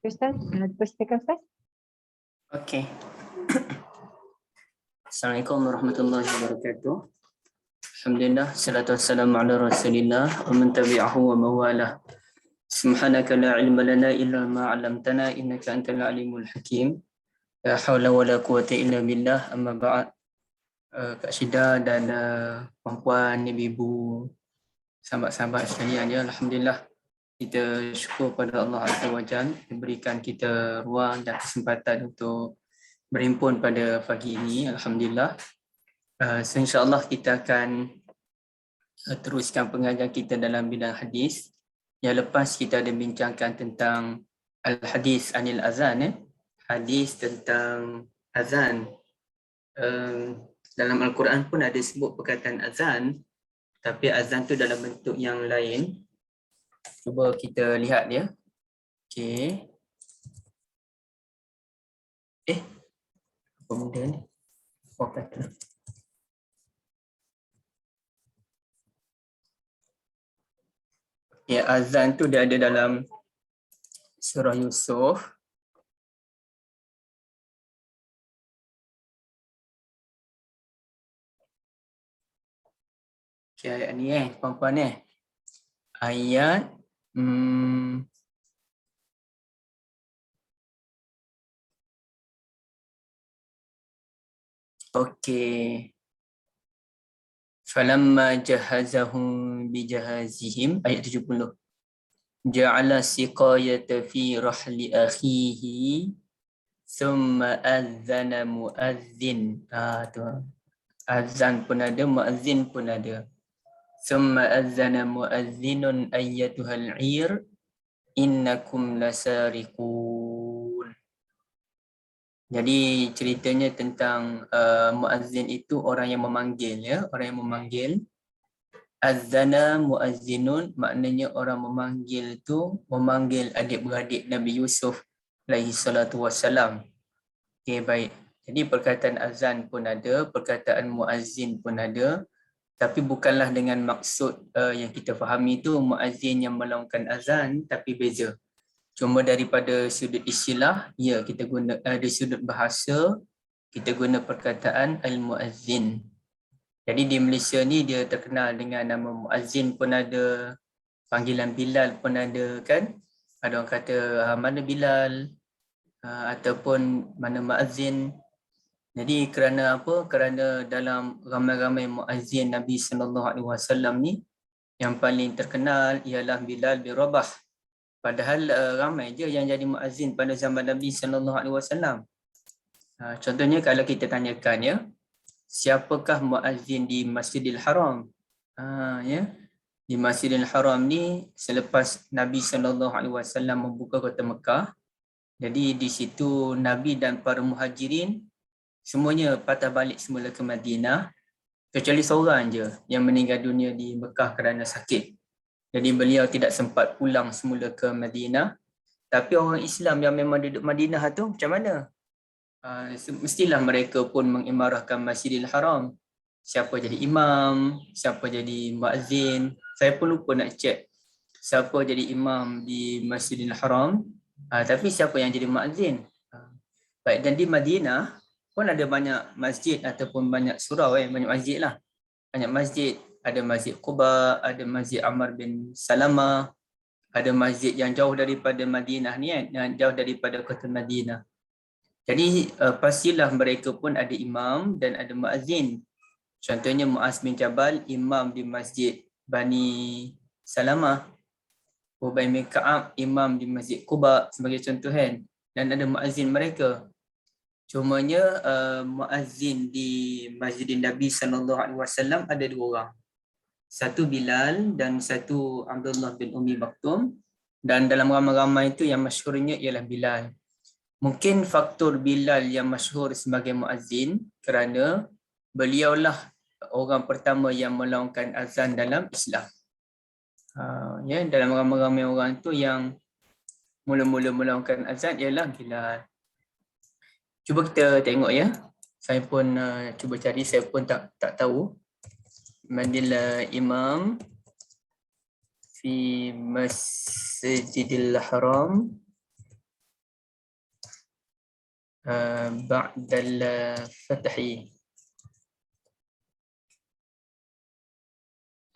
Ustaz, dipersilakan Ustaz. Okey. Assalamualaikum warahmatullahi wabarakatuh. Alhamdulillah, salatu wassalamu ala Rasulillah wa man tabi'ahu wa mawalah. Subhanaka la ilma lana illa ma 'allamtana innaka antal alimul hakim. La haula wala quwwata illa billah. Amma ba'd. Kak Syida dan puan-puan, ibu-ibu, sahabat-sahabat sekalian, ya, alhamdulillah kita syukur pada Allah Azza wa Jalla memberikan kita ruang dan kesempatan untuk berhimpun pada pagi ini, alhamdulillah. So insya-Allah kita akan teruskan pengajian kita dalam bidang hadis. Yang lepas kita ada bincangkan tentang al-hadis anil azan, hadis tentang azan. Dalam Al-Quran pun ada sebut perkataan azan, tapi azan tu dalam bentuk yang lain. Cuba kita lihat dia. Okey. Apa benda ni? Oh, kata. Ya, azan tu dia ada dalam surah Yusuf. Okay, ayat ni puan-puan ayat okey. Falamma jahazahum bijahazihim, ayat 70. Ja'ala siqayata fi rahli akhihi thumma adzana muazzin. Tu. Azan pun ada, muazzin pun ada. Thumma adzana muazzinun ayyatuhal 'ir innakum lasariqun. Jadi ceritanya tentang muazzin itu orang yang memanggil, ya, orang yang memanggil. Azzana muazzinun maknanya orang memanggil tu memanggil adik-beradik Nabi Yusuf alaihi salatu wassalam. Okey, baik. Jadi perkataan azan pun ada, perkataan muazzin pun ada. Tapi bukanlah dengan maksud yang kita fahami tu muazzin yang melaungkan azan, tapi beza. Cuma daripada sudut istilah, ya, kita guna dari sudut bahasa, kita guna perkataan al-muazzin. Jadi di Malaysia ni dia terkenal dengan nama muazzin pun ada, panggilan Bilal pun ada, kan? Ada orang kata mana Bilal ataupun mana muazzin. Jadi kerana apa? Kerana dalam ramai-ramai muazzin Nabi SAW ni, yang paling terkenal ialah Bilal bin Rabah. Padahal ramai je yang jadi muazzin pada zaman Nabi SAW. Contohnya kalau kita tanyakan, ya, siapakah muazzin di Masjidil Haram? Ya, di Masjidil Haram ni selepas Nabi SAW membuka kota Mekah. Jadi di situ Nabi dan para muhajirin semuanya patah balik semula ke Madinah, kecuali seorang je yang meninggal dunia di Mekah kerana sakit. Jadi beliau tidak sempat pulang semula ke Madinah. Tapi orang Islam yang memang duduk Madinah tu macam mana? Mestilah mereka pun mengimarahkan Masjidil Haram. Siapa jadi imam, siapa jadi muazzin. Saya pun lupa nak cek siapa jadi imam di Masjidil Haram. Tapi siapa yang jadi muazzin. Baik, dan di Madinah pun ada banyak masjid ataupun banyak surau, banyak masjid lah. Banyak masjid, ada Masjid Quba, ada Masjid Ammar bin Salamah, ada masjid yang jauh daripada Madinah ni, yang jauh daripada kota Madinah. Jadi pastilah mereka pun ada imam dan ada muazzin. Contohnya Muaz bin Jabal, imam di Masjid Bani Salamah. Ubay bin Ka'ab, imam di Masjid Quba sebagai contoh, kan. Dan ada muazzin mereka. Cumanya muazzin di Masjidin Nabi SAW ada dua orang. Satu Bilal dan satu Abdullah bin Umi Maktum. Dan dalam ramai-ramai itu yang masyhurnya ialah Bilal. Mungkin faktor Bilal yang masyhur sebagai muazzin kerana beliaulah orang pertama yang melaungkan azan dalam Islam. Ya, dalam ramai-ramai orang tu yang mula-mula melaungkan azan ialah Bilal. Cuba kita tengok, ya. Saya pun cuba cari, saya pun tak tahu. Manil imam fi Masjidil Haram ba'dal fathi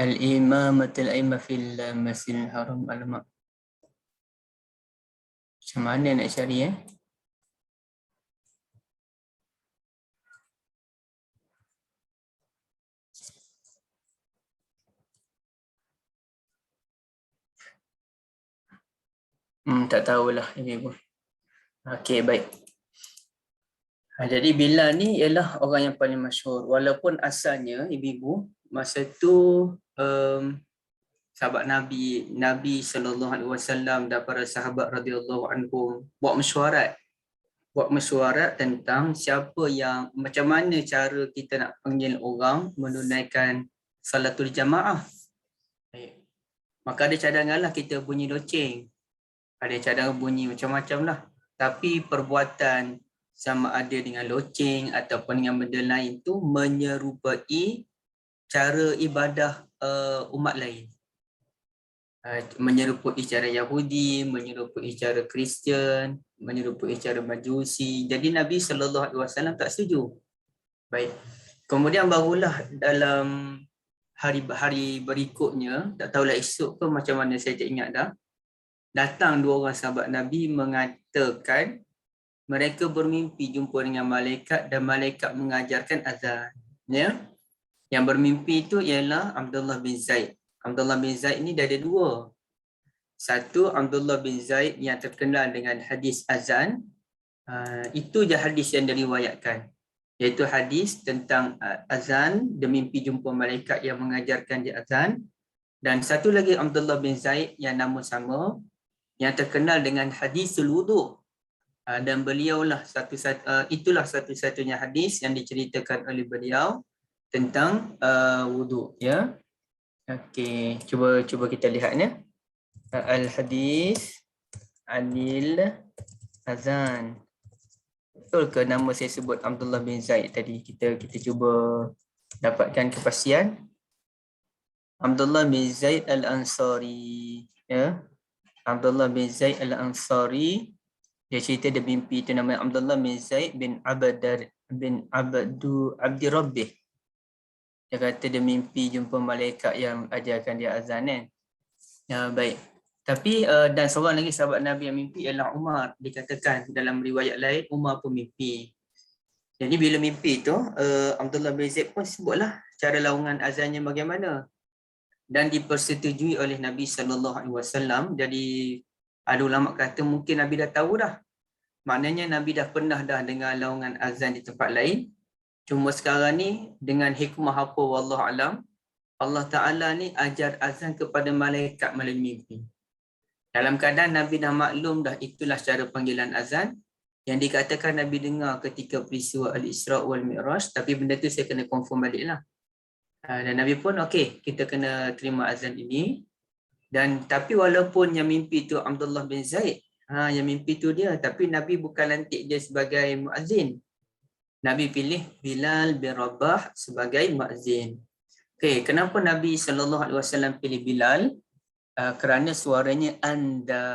al-imamatul aimah fil masjidil haram. Alamak, macam mana nak cari tak tahulah ibu. Okey, baik. Jadi Bilal ni ialah orang yang paling masyhur, walaupun asalnya ibu-ibu masa tu sahabat Nabi sallallahu alaihi wasallam dan para sahabat radhiyallahu anhum buat mesyuarat tentang siapa yang, macam mana cara kita nak panggil orang menunaikan salatul jamaah. Maka ada cadanganlah kita bunyi loceng. Ada cadangan bunyi macam-macam lah. Tapi perbuatan sama ada dengan loceng ataupun dengan benda lain tu menyerupai cara ibadah umat lain. Menyerupai cara Yahudi, menyerupai cara Kristian, menyerupai cara Majusi. Jadi Nabi SAW tak setuju. Baik. Kemudian barulah dalam hari-hari berikutnya, tak tahulah esok ke macam mana, saya tak ingat dah, datang dua orang sahabat Nabi mengatakan mereka bermimpi jumpa dengan malaikat dan malaikat mengajarkan azan. Ya? Yang bermimpi itu ialah Abdullah bin Zaid. Abdullah bin Zaid ni dah ada dua. Satu, Abdullah bin Zaid yang terkenal dengan hadis azan. Itu je hadis yang diriwayatkan. Iaitu hadis tentang azan, dia mimpi jumpa malaikat yang mengajarkan dia azan. Dan satu lagi Abdullah bin Zaid yang nama sama, yang terkenal dengan hadisul wudu. Dan beliaulah itulah satu-satunya hadis yang diceritakan oleh beliau tentang wudu, ya. Okey, cuba kita lihat ya. Al-hadis anil azan. Betul ke nama saya sebut Abdullah bin Zaid tadi? Kita cuba dapatkan kepastian. Abdullah bin Zaid al-Ansari, ya. Abdullah bin Zaid al-Ansari, dia cerita dia mimpi itu nama Abdullah bin Zaid bin Abdi Rabbih. Dia kata dia mimpi jumpa malaikat yang ajarkan dia azan kan. Ya, baik. Tapi dan seorang lagi sahabat Nabi yang mimpi ialah Umar. Dikatakan dalam riwayat lain Umar pun mimpi. Jadi bila mimpi itu Abdullah bin Zaid pun sebutlah cara laungan azannya bagaimana. Dan dipersetujui oleh Nabi SAW. Jadi ada ulama kata mungkin Nabi dah tahu dah. Maknanya Nabi dah pernah dah dengar laungan azan di tempat lain. Cuma sekarang ni dengan hikmah apa wallahu alam, Allah Ta'ala ni ajar azan kepada malaikat melalui mimpi. Dalam keadaan Nabi dah maklum dah itulah cara panggilan azan yang dikatakan Nabi dengar ketika peristiwa Al-Isra' wal Mi'raj, tapi benda tu saya kena confirm balik lah. Dan Nabi pun okey, kita kena terima azan ini. Dan tapi walaupun yang mimpi tu Abdullah bin Zaid, yang mimpi tu dia, tapi Nabi bukan lantik dia sebagai muazzin. Nabi pilih Bilal bin Rabah sebagai muazzin. Okey, kenapa Nabi SAW pilih Bilal? Kerana suaranya anda.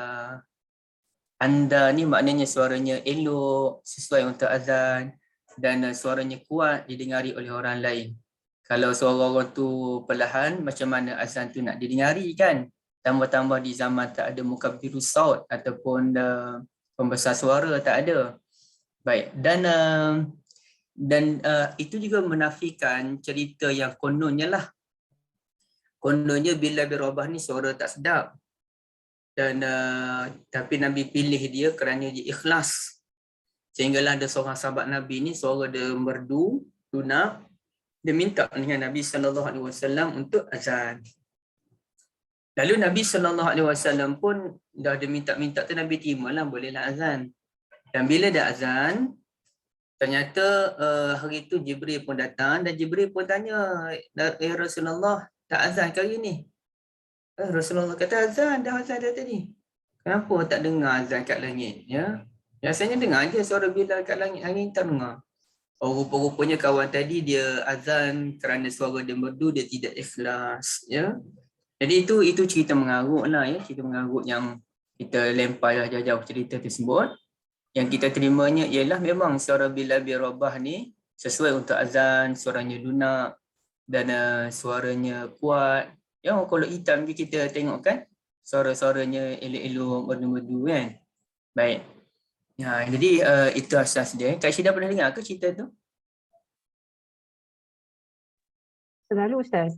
Anda ni maknanya suaranya elok, sesuai untuk azan, dan suaranya kuat didengari oleh orang lain. Kalau suara orang tu perlahan, macam mana azan tu nak didengari kan? Tambah-tambah di zaman tak ada mukabbirus saut ataupun pembesar suara, tak ada. Baik, dan itu juga menafikan cerita yang kononnya lah. Kononnya Bilal bin Rabah ni suara tak sedap. Dan tapi Nabi pilih dia kerana dia ikhlas. Sehinggalah ada seorang sahabat Nabi ni suara dia merdu, lunak. Dia minta dengan Nabi SAW untuk azan. Lalu Nabi SAW pun dah dia minta-minta tu Nabi terimalah, bolehlah azan. Dan bila dah azan, ternyata hari tu Jibril pun datang dan Jibril pun tanya, "Ya Rasulullah, tak azan ke hari ni?" Rasulullah kata dah azan dah tadi. Kenapa tak dengar azan kat langit? Ya, biasanya dengar je suara Bilal kat langit, hari ni tak dengar. Rupa-rupanya kawan tadi dia azan kerana suara dia merdu, dia tidak ikhlas. Ya, jadi itu cerita mengarut lah ya, cerita mengarut yang kita lempar jauh-jauh cerita tersebut. Yang kita terimanya ialah memang suara Bilal bin Rabah ni sesuai untuk azan, suaranya lunak dan suaranya kuat. Yang kalau hitam ni kita tengok kan, suara-suaranya elok-elok, merdu-merdu kan. Baik. Ya, jadi itu asas dia. Kak Syida pernah dengar ke cerita tu? Selalu Ustaz.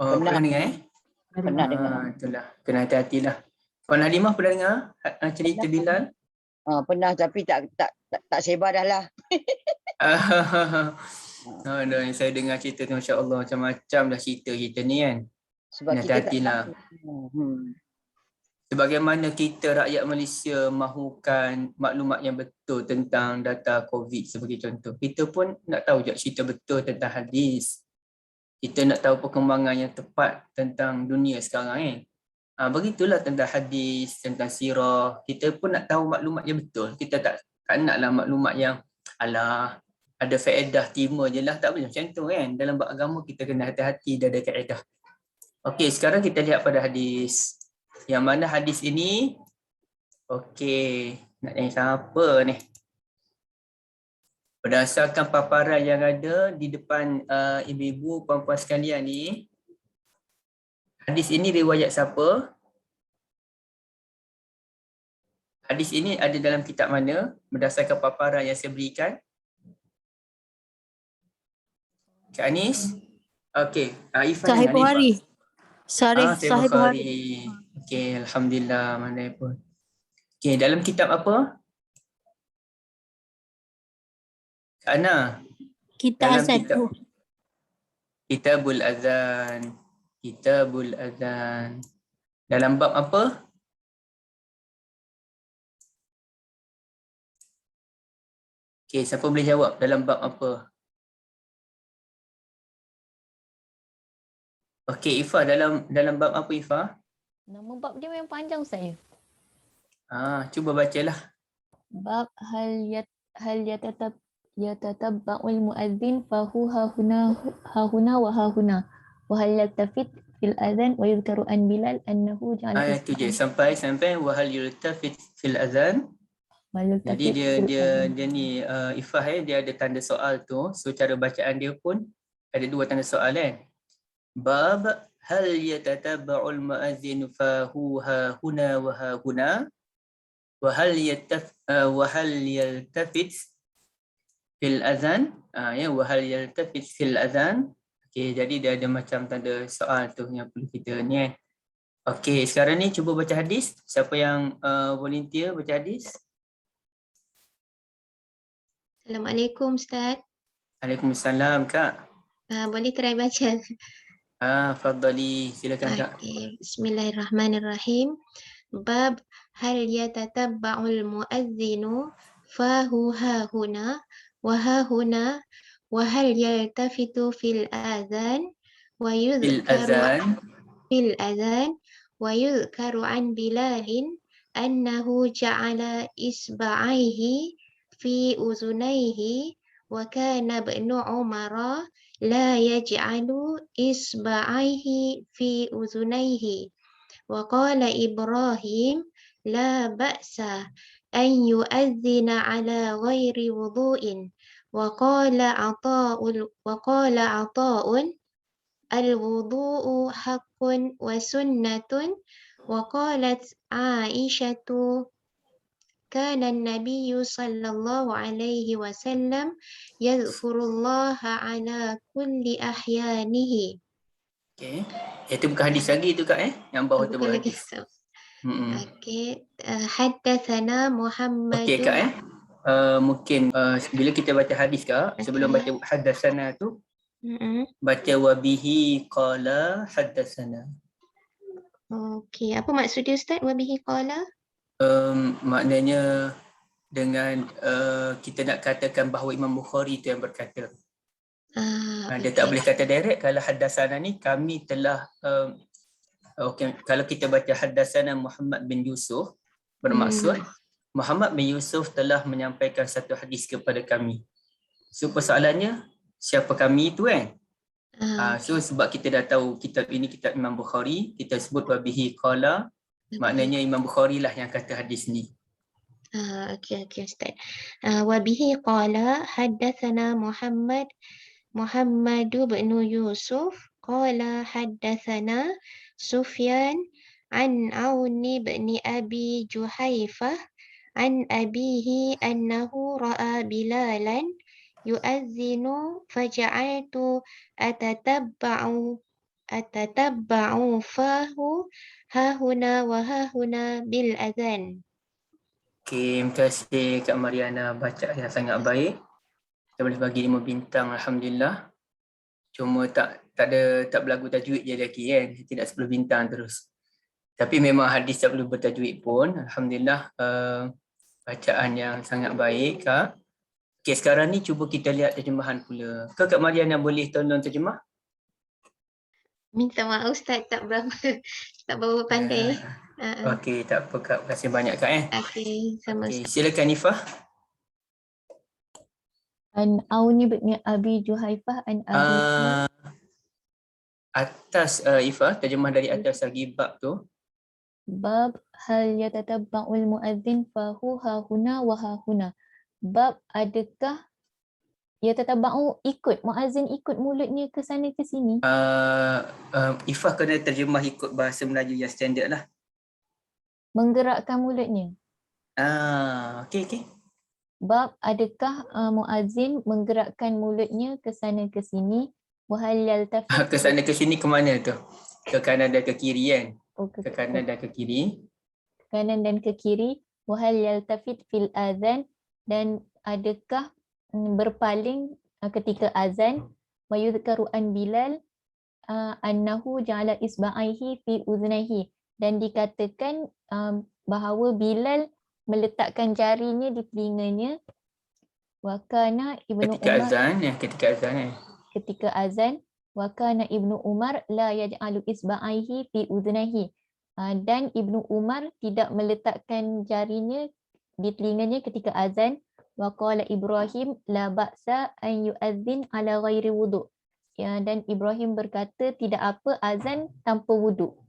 Oh, pernah dengar Pernah dengar. Itulah. Kena hati-hatilah. Puan Halimah pernah dengar cerita Bilal? Pernah tapi tak sebar dah lah. Saya dengar cerita tu, Masya Allah, macam-macam dah cerita ni kan. Sebab Kena kita tak hati-hatilah. Sebagaimana kita rakyat Malaysia mahukan maklumat yang betul tentang data COVID sebagai contoh. Kita pun nak tahu juga cerita betul tentang hadis. Kita nak tahu perkembangan yang tepat tentang dunia sekarang begitulah tentang hadis, tentang sirah. Kita pun nak tahu maklumat yang betul. Kita tak naklah maklumat yang alah ada faedah timur je lah. Tak boleh macam tu kan. Dalam bab agama kita kena hati-hati, dah ada kaedah. Okey, sekarang kita lihat pada hadis. Yang mana hadis ini, okey, nak tanya siapa ni? Berdasarkan paparan yang ada di depan ibu-ibu, puan-puan sekalian ni, hadis ini riwayat siapa? Hadis ini ada dalam kitab mana? Berdasarkan paparan yang saya berikan. Kak Anis? Okey, Ifan. Sahih Bukhari. Sahih Bukhari. Okey, alhamdulillah, mana pun. Okey, dalam kitab apa? Kak Ana. Kita Dalam azan. Kitabul Azan. Kitabul Azan. Dalam bab apa? Okey, siapa boleh jawab dalam bab apa? Okey, Ifah, dalam bab apa Ifah? Nama bab dia memang panjang saya. Cuba bacalah. Bab hal yatatabba'ul muadzin fahu hahuna wa hahuna wa hal yaltafit fil adzan wa yudhkaru an Bilal annahu ja'ala Ayat tu je sampai wa hal yultafit fil azan. Jadi dia ni Ifah dia ada tanda soal tu. So cara bacaan dia pun ada dua tanda soal kan. Bab hal yatatabba'ul muadzin fahu hahuna wa hahuna wa hal yaltafit fil azan. Wa hal yaltafit fil azan. Okey, jadi dia ada macam tanda soal tu yang perlu kita ni kan. Okey, sekarang ni cuba baca hadis. Siapa yang volunteer baca hadis? Assalamualaikum Ustaz. Waalaikumsalam Kak. Boleh try baca? Fadhali, silakan Kak. Okay. Bismillahirrahmanirrahim. Bab hal yatatabba'ul muadzinu fahu hahuna wa hahuna wa hal yaltafitu fil adhan wa yudhkaru wa yudhkaru an Bilalin annahu ja'ala isba'aihi fi uzunaihi wa kana ibnu Umara la yaj'alu isba'aihi fi uzunaihi wa qala Ibrahim la ba'sa an yu'adhdhina ala ghairi wudu'in wa qala Ata'un al-wudu'u haqqun wa sunnatun wa qalat Aisyatu kana an-nabiyyu sallallahu alaihi wasallam yadhkurullaha ala kulli ahyanihi. Okey. Itu bukan hadis lagi tu Kak Yang bawah tu bukan hadis. Okey. Haddatsana Muhammad. Okey Kak mungkin bila kita baca hadis Kak, sebelum baca haddatsana tu baca wabihi qala haddatsana. Okey, apa maksud dia Ustaz wabihi qala? Maknanya dengan kita nak katakan bahawa Imam Bukhari tu yang berkata. Dia tak boleh kata direct. Kalau haddatsana ni kami telah kalau kita baca haddatsana Muhammad bin Yusuf, bermaksud Muhammad bin Yusuf telah menyampaikan satu hadis kepada kami. So persoalannya siapa kami tu kan? So sebab kita dah tahu kitab ini kitab Imam Bukhari, kita sebut wabihi qala. Maknanya Imam Bukhari lah yang kata hadis ni. Okay, Ustaz. Wabihi qala haddathana Muhammad bin Yusuf qala haddathana Sufyan an Aun bin Abi Juhaifah an abihi annahu ra'a Bilalan yu'adhdhinu faja'altu atatabba'u fahu hahuna wa hahuna bil adhan. Okey, terima kasih Kak Mariana, baca yang sangat baik. Kita boleh bagi 5 bintang, alhamdulillah. Cuma tak berlagu tajwid je lagi kan. Tidak 10 bintang terus. Tapi memang hadis tak perlu bertajwid pun. Alhamdulillah, bacaan yang sangat baik Kak. Okey, sekarang ni cuba kita lihat terjemahan pula. Kak Mariana boleh tolong terjemah? Minta maaf Ustaz, tak berapa pandai. Okey, tak apa Kak. Terima kasih banyak Kak. Okey, sama Okey, silakan Nifah. An Auni bin Abi Juhaifah an Abi Atas Ifah, terjemah dari atas lagi bab tu. bab hal yatatabba'ul muadzin fahu hahuna wa hahuna. Bab adakah yatatabba'u ikut muazzin ikut mulutnya ke sana ke sini? Ifah kena terjemah ikut bahasa Melayu yang standard lah. Menggerakkan mulutnya. Okey. Bab adakah muazzin menggerakkan mulutnya ke sana ke sini? Wahal yaltafit Ke sana ke sini ke mana tu? Ke kanan dan ke kiri kan? ke Ke kanan dan ke kiri. kanan dan ke kiri. Wahal yaltafit fil azan, dan adakah berpaling ketika azan. Wa yudhkaru an Bilal annahu ja'ala isba'aihi fi udhnaihi, dan dikatakan bahawa Bilal meletakkan jarinya di telinganya. Wa kana Ibnu Ketika Umar azan ketika azan. Wa kana Ibnu Umar la yaj'alu isba'aihi fi udhnaihi, dan Ibnu Umar tidak meletakkan jarinya di telinganya ketika azan. Wa qala Ibrahim la ba'sa an yu'adzin ala ghairi wudu', dan Ibrahim berkata tidak apa azan tanpa wuduk.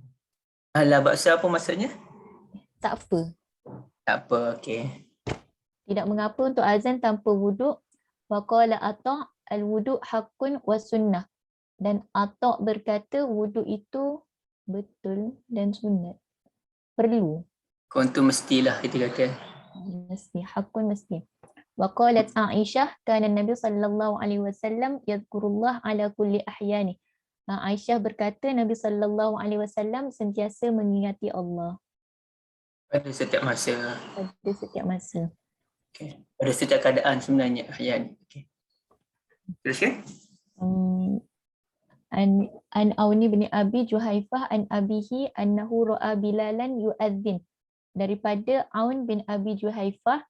La baksa apa maksudnya? Tak apa, Tak apa, okey. tidak mengapa untuk azan tanpa wuduk. Wa qala Ata' al-wudu' haqqun wa sunnah, dan Ata' berkata wuduk itu betul dan sunat, perlu, Kau tu mestilah kita kata. mesti, haqqun mesti. Wa qalat Aisyah kana Nabi sallallahu alaihi wasallam yadhkurullah ala kulli ahyani. Aisyah berkata Nabi sallallahu alaihi wasallam sentiasa mengingati Allah Pada setiap masa. pada setiap masa. Okay. Pada setiap keadaan sebenarnya. Ahyan. Okay. Teruskan. An Auni bin Abi Juhaifah an abihi annahu ra'a Bilalan yu'adzin. Daripada Aun bin Abi Juhaifah,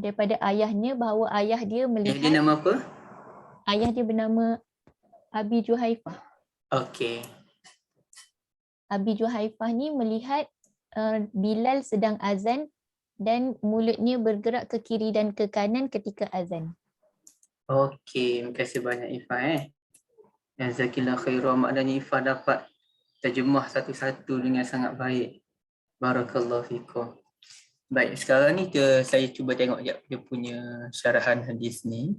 daripada ayahnya, bahawa ayah dia melihat. Dia nama apa? Ayah dia bernama Abi Juhaifah. Okey. Abi Juhaifah ni melihat Bilal sedang azan dan mulutnya bergerak ke kiri dan ke kanan ketika azan. Okey, terima kasih banyak Ifah. Jazakillah khairan, maknanya Ifah dapat terjemah satu-satu dengan sangat baik. Barakallahu fikum. Baik, sekarang ni saya cuba tengok je dia punya syarahan hadis ni.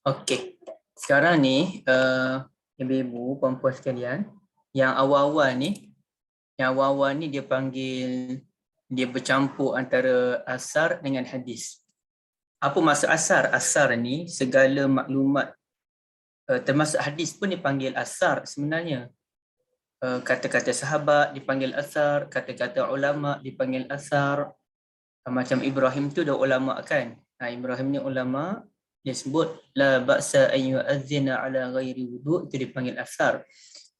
Okey. Sekarang ni ibu-ibu, puan-puan sekalian, yang awal-awal ni dia panggil, dia bercampur antara asar dengan hadis. Apa maksud asar? Asar ni segala maklumat, termasuk hadis pun dipanggil asar sebenarnya. Kata-kata sahabat dipanggil asar, kata-kata ulama dipanggil asar. Macam Ibrahim tu dah ulama kan. Ibrahim ni ulama, dia sebut la ba'sa an yu'adzina ala ghairi wudu', itu dipanggil asar.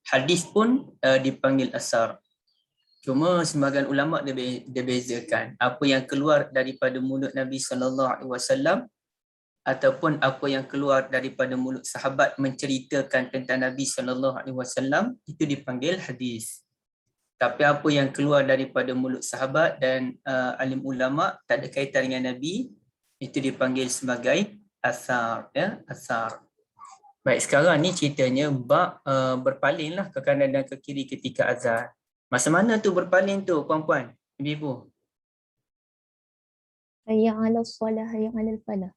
Hadis pun dipanggil asar. Cuma sebahagian ulama dia bezakan apa yang keluar daripada mulut Nabi SAW ataupun apa yang keluar daripada mulut sahabat menceritakan tentang Nabi SAW, itu dipanggil hadis. Tapi apa yang keluar daripada mulut sahabat dan alim ulama tak ada kaitan dengan Nabi, itu dipanggil sebagai asar, ya, asar. Baik, sekarang ni ceritanya bab berpalinglah ke kanan dan ke kiri ketika azan. Masa mana tu berpaling tu, puan-puan, ibu-ibu? Hayya 'alas salah, hayya 'alal falah.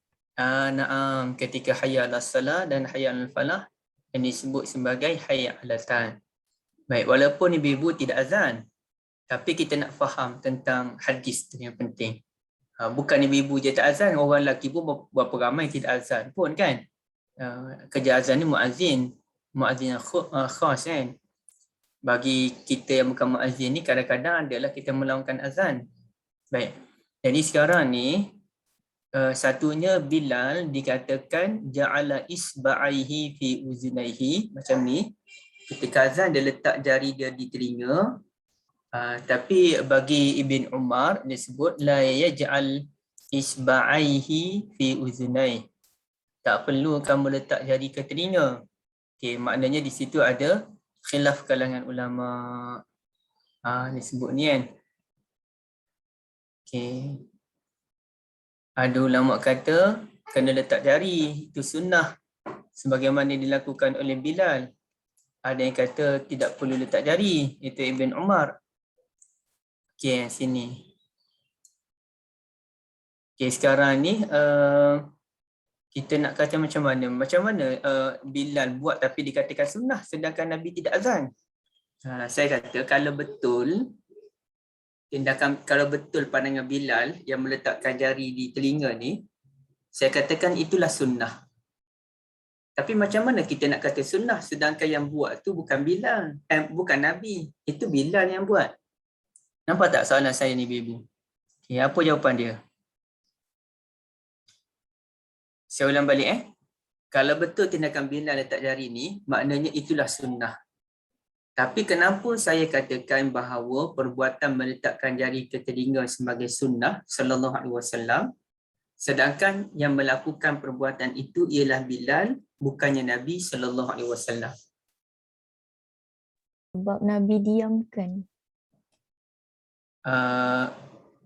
Naam, ketika hayya 'alas salah dan hayya 'alal falah yang disebut sebagai hayya 'alal tan. Baik, walaupun ibu-ibu tidak azan, tapi kita nak faham tentang hadis tu yang penting. Bukan ibu-ibu je tak azan, orang lelaki pun berapa ramai tidak azan pun kan. Kerja azan ni muazzin yang khas kan. Bagi kita yang bukan muazzin ni kadang-kadang adalah kita melaungkan azan. Baik. Jadi sekarang ni satunya Bilal dikatakan ja'ala isba'aihi fi uzunaihi, macam ni. Ketika azan dia letak jari dia di telinga. Tapi bagi Ibn Umar dia sebut la yaj'al isba'aihi fi uzunaihi. Tak perlu kamu letak jari ke telinga. Okey, maknanya di situ ada khilaf kalangan ulama. Disebut ni kan. Okey. Ada ulama kata kena letak jari, itu sunnah sebagaimana dilakukan oleh Bilal. Ada yang kata tidak perlu letak jari, itu Ibn Umar. Okey, sini. Okey, sekarang ni kita nak kata macam mana Bilal buat tapi dikatakan sunnah sedangkan Nabi tidak azan. Saya kata kalau betul pandangan Bilal yang meletakkan jari di telinga ni, saya katakan itulah sunnah. Tapi macam mana kita nak kata sunnah sedangkan yang buat tu bukan Bilal, bukan Nabi, itu Bilal yang buat. Nampak tak soalan saya ni ibu-ibu? Okay, apa jawapan dia? Saya ulang balik Kalau betul tindakan Bilal letak jari ni, maknanya itulah sunnah. Tapi kenapa saya katakan bahawa perbuatan meletakkan jari ke telinga sebagai sunnah sallallahu alaihi wasallam, sedangkan yang melakukan perbuatan itu ialah Bilal, bukannya Nabi sallallahu alaihi wasallam? Sebab Nabi diamkan.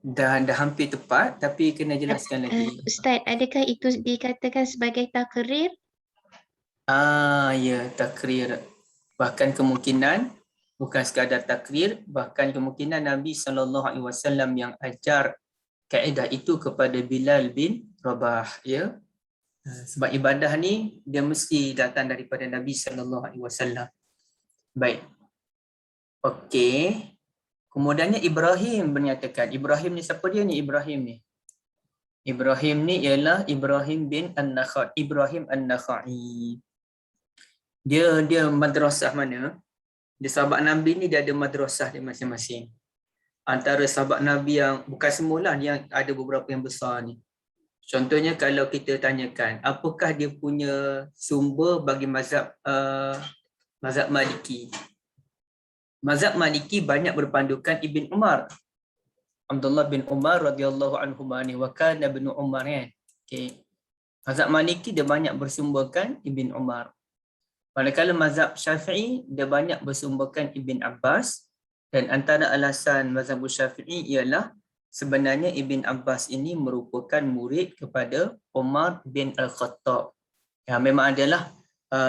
Dah hampir tepat, tapi kena jelaskan lagi. Ustaz, adakah itu dikatakan sebagai takrir? Ya, takrir. Bahkan kemungkinan bukan sekadar takrir, bahkan kemungkinan Nabi SAW yang ajar kaedah itu kepada Bilal bin Rabah, ya. Sebab ibadah ni dia mesti datang daripada Nabi SAW. Baik. Okey. Kemudiannya Ibrahim menyatakan, Ibrahim ni siapa dia ni Ibrahim ni? Ibrahim ni ialah Ibrahim bin An-Nakhai. Ibrahim An-Nakhai. Dia madrasah mana? Dia sahabat Nabi ni dia ada madrasah dia masing-masing. Antara sahabat Nabi yang bukan semualah, yang ada beberapa yang besar ni. Contohnya kalau kita tanyakan, apakah dia punya sumber bagi mazhab Maliki? Mazhab Maliki banyak berpandukan Ibn Umar. Abdullah bin Umar radhiyallahu anhuma ni wa kana ibn Umar kan. Okey. Mazhab Maliki dia banyak bersumberkan Ibn Umar. Manakala mazhab Syafi'i dia banyak bersumberkan Ibn Abbas, dan antara alasan mazhab Syafi'i ialah sebenarnya Ibn Abbas ini merupakan murid kepada Umar bin Al-Khattab. Ya, memang adalah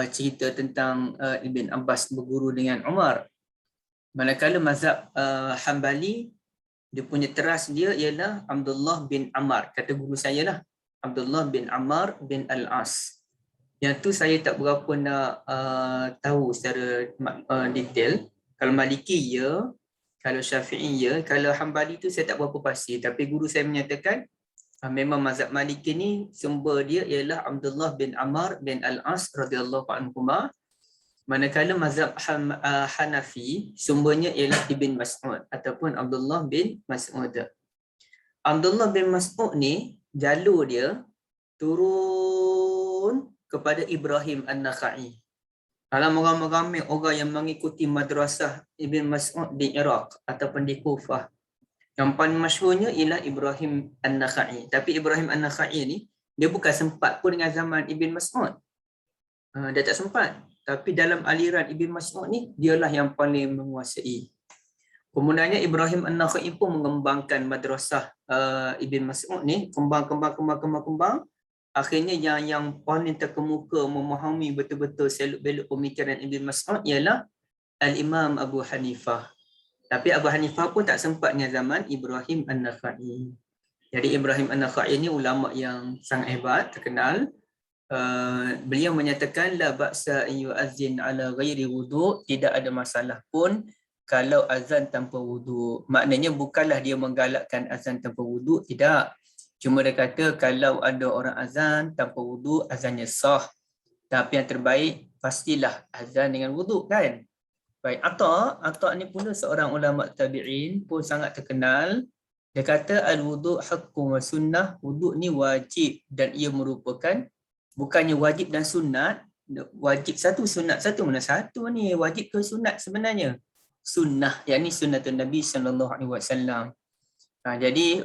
cerita tentang Ibn Abbas berguru dengan Umar. Manakala mazhab Hambali, dia punya teras dia ialah Abdullah bin Ammar. Kata guru saya lah, Abdullah bin Ammar bin Al-As. Yang tu saya tak berapa nak tahu secara detail. Kalau Maliki ya, kalau Syafi'i ya, kalau Hambali tu saya tak berapa pasti. Tapi guru saya menyatakan memang mazhab Maliki ni sumber dia ialah Abdullah bin Ammar bin Al-As radhiyallahu anhuma. Manakala mazhab Hanafi sumbernya ialah Ibn Mas'ud ataupun Abdullah bin Mas'ud. Abdullah bin Mas'ud ni jalur dia turun kepada Ibrahim An-Nakhai. Dalam ramai-ramai orang yang mengikuti madrasah Ibn Mas'ud di Iraq ataupun di Kufah, yang paling masyhurnya ialah Ibrahim An-Nakhai. Tapi Ibrahim An-Nakhai ni dia bukan sempat pun dengan zaman Ibn Mas'ud. Dia tak sempat. Tapi dalam aliran Ibn Mas'ud ni, dialah yang paling menguasai. Kemudiannya Ibrahim An-Nakhai pun mengembangkan madrasah Ibn Mas'ud ni, kembang. Akhirnya yang paling terkemuka memahami betul-betul seluk-beluk pemikiran Ibn Mas'ud ialah Al-Imam Abu Hanifah. Tapi Abu Hanifah pun tak sempatnya zaman Ibrahim An-Nakhai. Jadi Ibrahim An-Nakhai ini ulama yang sangat hebat, terkenal. Beliau menyatakan la ba'sa yu'azzin ala ghairi wudu', tidak ada masalah pun kalau azan tanpa wudu'. Maknanya bukanlah dia menggalakkan azan tanpa wudu', tidak. Cuma dia kata kalau ada orang azan tanpa wudu', azannya sah. Tapi yang terbaik pastilah azan dengan wudu' kan. Baik, Atta ni pula seorang ulama tabi'in pun sangat terkenal. Dia kata al-wudu' haqqun wa sunnah, wudu' ni wajib dan ia merupakan, bukannya wajib dan sunat, wajib satu, sunat satu. Mana satu ni? Wajib ke sunat sebenarnya? Sunnah, yakni sunnatun Nabi SAW. Jadi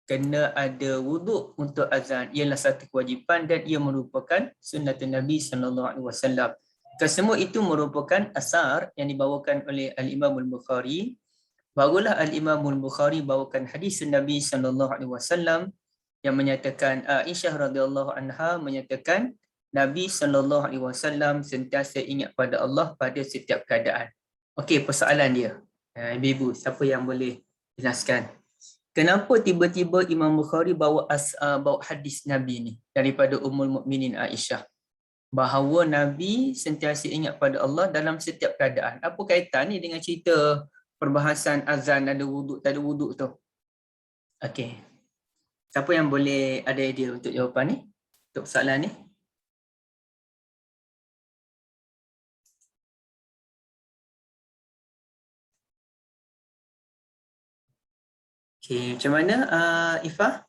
kena ada wuduk untuk azan, ialah satu kewajipan dan ia merupakan sunnatun Nabi SAW. Kesemua itu merupakan asar yang dibawakan oleh Al-Imam Al-Bukhari. Barulah Al-Imam Al-Bukhari bawakan hadis Nabi SAW yang menyatakan, Aisyah radhiyallahu anha menyatakan Nabi SAW sentiasa ingat pada Allah pada setiap keadaan. Okey, persoalan dia. Ibu-ibu, siapa yang boleh jelaskan? Kenapa tiba-tiba Imam Bukhari bawa hadis Nabi ni daripada Ummul Mukminin Aisyah? Bahawa Nabi sentiasa ingat pada Allah dalam setiap keadaan. Apa kaitan ni dengan cerita perbahasan azan ada wuduk tak ada wuduk tu? Okey. Siapa yang boleh ada idea untuk jawapan ni? Untuk soalan ni? Okey, macam mana Ifah?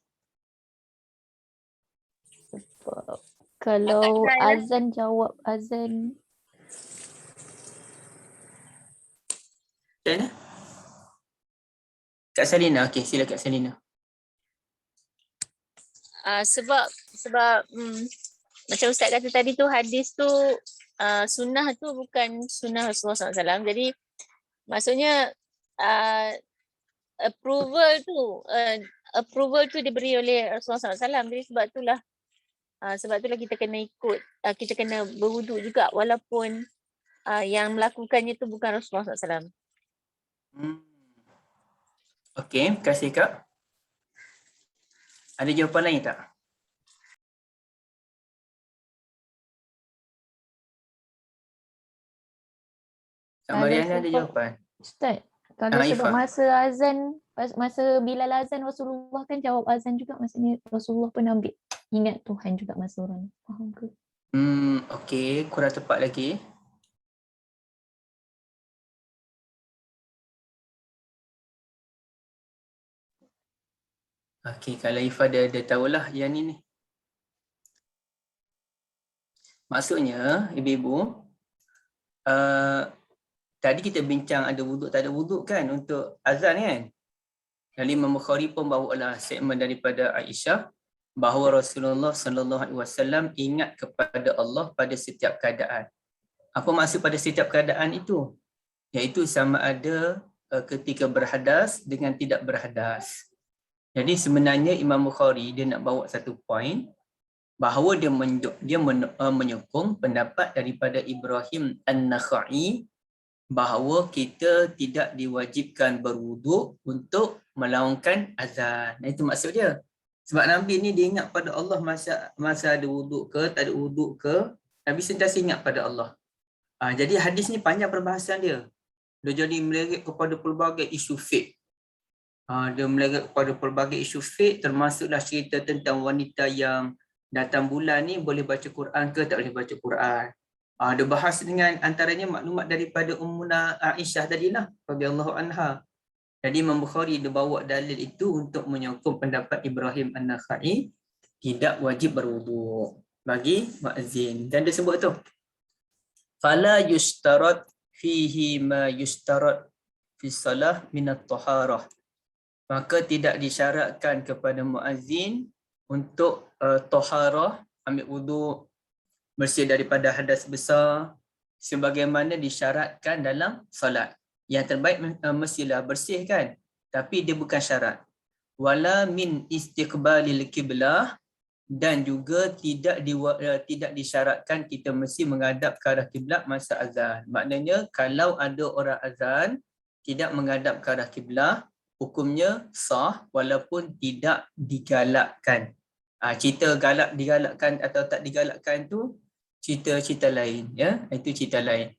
Kalau azan jawab azan. Macam mana? Kak Salina, okey, sila Kak Salina. Sebab macam Ustaz kata tadi tu, hadis tu sunnah tu bukan sunnah Rasulullah SAW. Jadi maksudnya approval tu diberi oleh Rasulullah SAW. Jadi sebab itulah kita kena ikut, kita kena berwuduk juga walaupun yang melakukannya tu bukan Rasulullah SAW. Okey, terima kasih Kak. Ada jawapan lain tak? Kak Mariana ada jawapan? Ustaz, kalau sebab Ifah. masa azan, masa Bilal azan Rasulullah kan jawab azan juga, maksudnya Rasulullah pun ambil ingat Tuhan juga masa orang. Faham ke? Okey, kurang tepat lagi. Okey, kalau Ifah dia tahulah yang ni. Maksudnya, ibu-ibu, tadi kita bincang ada wuduk tak ada wuduk kan untuk azan kan? Jadi Imam Bukhari pun bawalah segmen daripada Aisyah bahawa Rasulullah SAW ingat kepada Allah pada setiap keadaan. Apa maksud pada setiap keadaan itu? Iaitu sama ada ketika berhadas dengan tidak berhadas. Jadi sebenarnya Imam Bukhari dia nak bawa satu poin bahawa dia menyokong pendapat daripada Ibrahim An-Nakhai bahawa kita tidak diwajibkan berwuduk untuk melaungkan azan. Itu maksud dia. Sebab Nabi ni dia ingat pada Allah masa ada wuduk ke, tak ada wuduk ke, Nabi sentiasa ingat pada Allah. Jadi hadis ni panjang perbahasan dia. Dia jadi melirik kepada pelbagai isu fiqh. Dia melirik kepada pelbagai isu fiqh, termasuklah cerita tentang wanita yang datang bulan ni boleh baca Quran ke tak boleh baca Quran. Dia bahas dengan antaranya maklumat daripada Ummuna Aisyah tadilah radhiyallahu anha. Jadi Imam Bukhari dia bawa dalil itu untuk menyokong pendapat Ibrahim An-Nakhai tidak wajib berwuduk bagi muazzin. Dan dia sebut tu fala yustarat fihi ma yustarat fi salah min at-taharah. Maka tidak disyaratkan kepada muazzin untuk taharah, ambil wuduk, bersih daripada hadas besar sebagaimana disyaratkan dalam solat. Yang terbaik mestilah bersih kan. Tapi dia bukan syarat. Wala min istiqbalil qiblah, dan juga tidak disyaratkan kita mesti menghadap ke arah kiblat masa azan. Maknanya kalau ada orang azan tidak menghadap ke arah kiblat, hukumnya sah walaupun tidak digalakkan. Cerita digalakkan atau tak digalakkan tu cerita lain, ya. Itu cerita lain.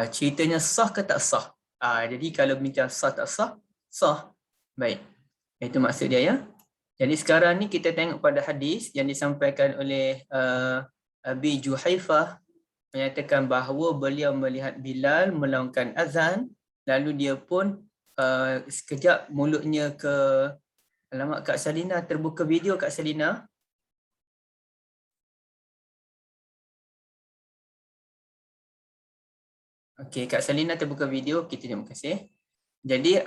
Ceritanya sah ke tak sah. Jadi kalau bincang sah tak sah, sah. Baik. Itu maksud dia, ya. Jadi sekarang ni kita tengok pada hadis yang disampaikan oleh Abi Juhaifah, menyatakan bahawa beliau melihat Bilal melaungkan azan, lalu dia pun sekejap mulutnya ke, alamak Kak Salina, terbuka video Kak Salina. Okey, Kak Salina terbuka video. Okey, terima kasih. Jadi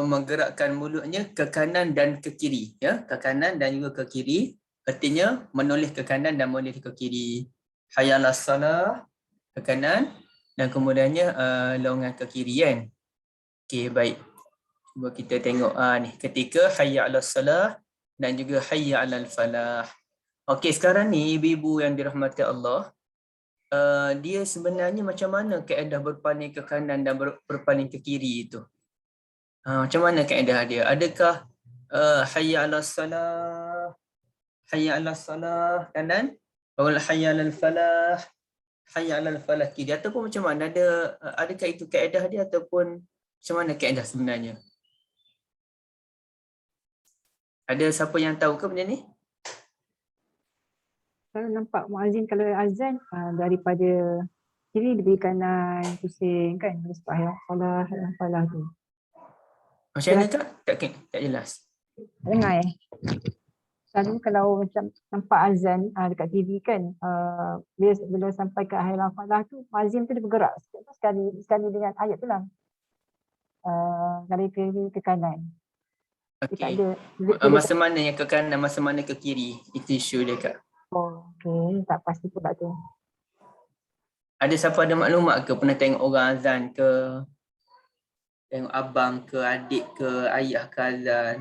menggerakkan mulutnya ke kanan dan ke kiri, ya, ke kanan dan juga ke kiri. Artinya menoleh ke kanan dan menoleh ke kiri. Hayya 'alas salah ke kanan dan kemudiannya laungan ke kiri, kan. Okey, baik. Cuba kita tengok ni ketika hayya 'alas salah dan juga hayya 'alal falah. Okey, sekarang ni ibu-ibu yang dirahmati Allah, dia sebenarnya macam mana kaedah berpaling ke kanan dan berpaling ke kiri itu? Macam mana kaedah dia? Adakah hayya 'alas salah, hayya 'alas salah kanan, wal hayya 'alal falah, hayya 'alal falah kiri, ataupun macam mana? Adakah itu kaedah dia ataupun macam mana kaedah sebenarnya? Ada siapa yang tahu ke benda ni? Kalau nampak muazzin kalau azan daripada kiri lebih kanan, pusing kan, sebab hayya salah falah tu. Macam mana Kak? Tak jelas. Dengar selalu kalau macam nampak azan dekat TV kan, bila sampai ke hayya falah tu, muazzin tu dia bergerak sekali dengan ayat tu lah. Dari kiri ke kanan. Okey. Dia Masa mana yang ke kanan, masa mana ke kiri? Itu isu dia Kak. okey, tak pasti pula tu. Ada siapa ada maklumat ke? Pernah tengok orang azan ke? Tengok abang ke, adik ke, ayah ke azan?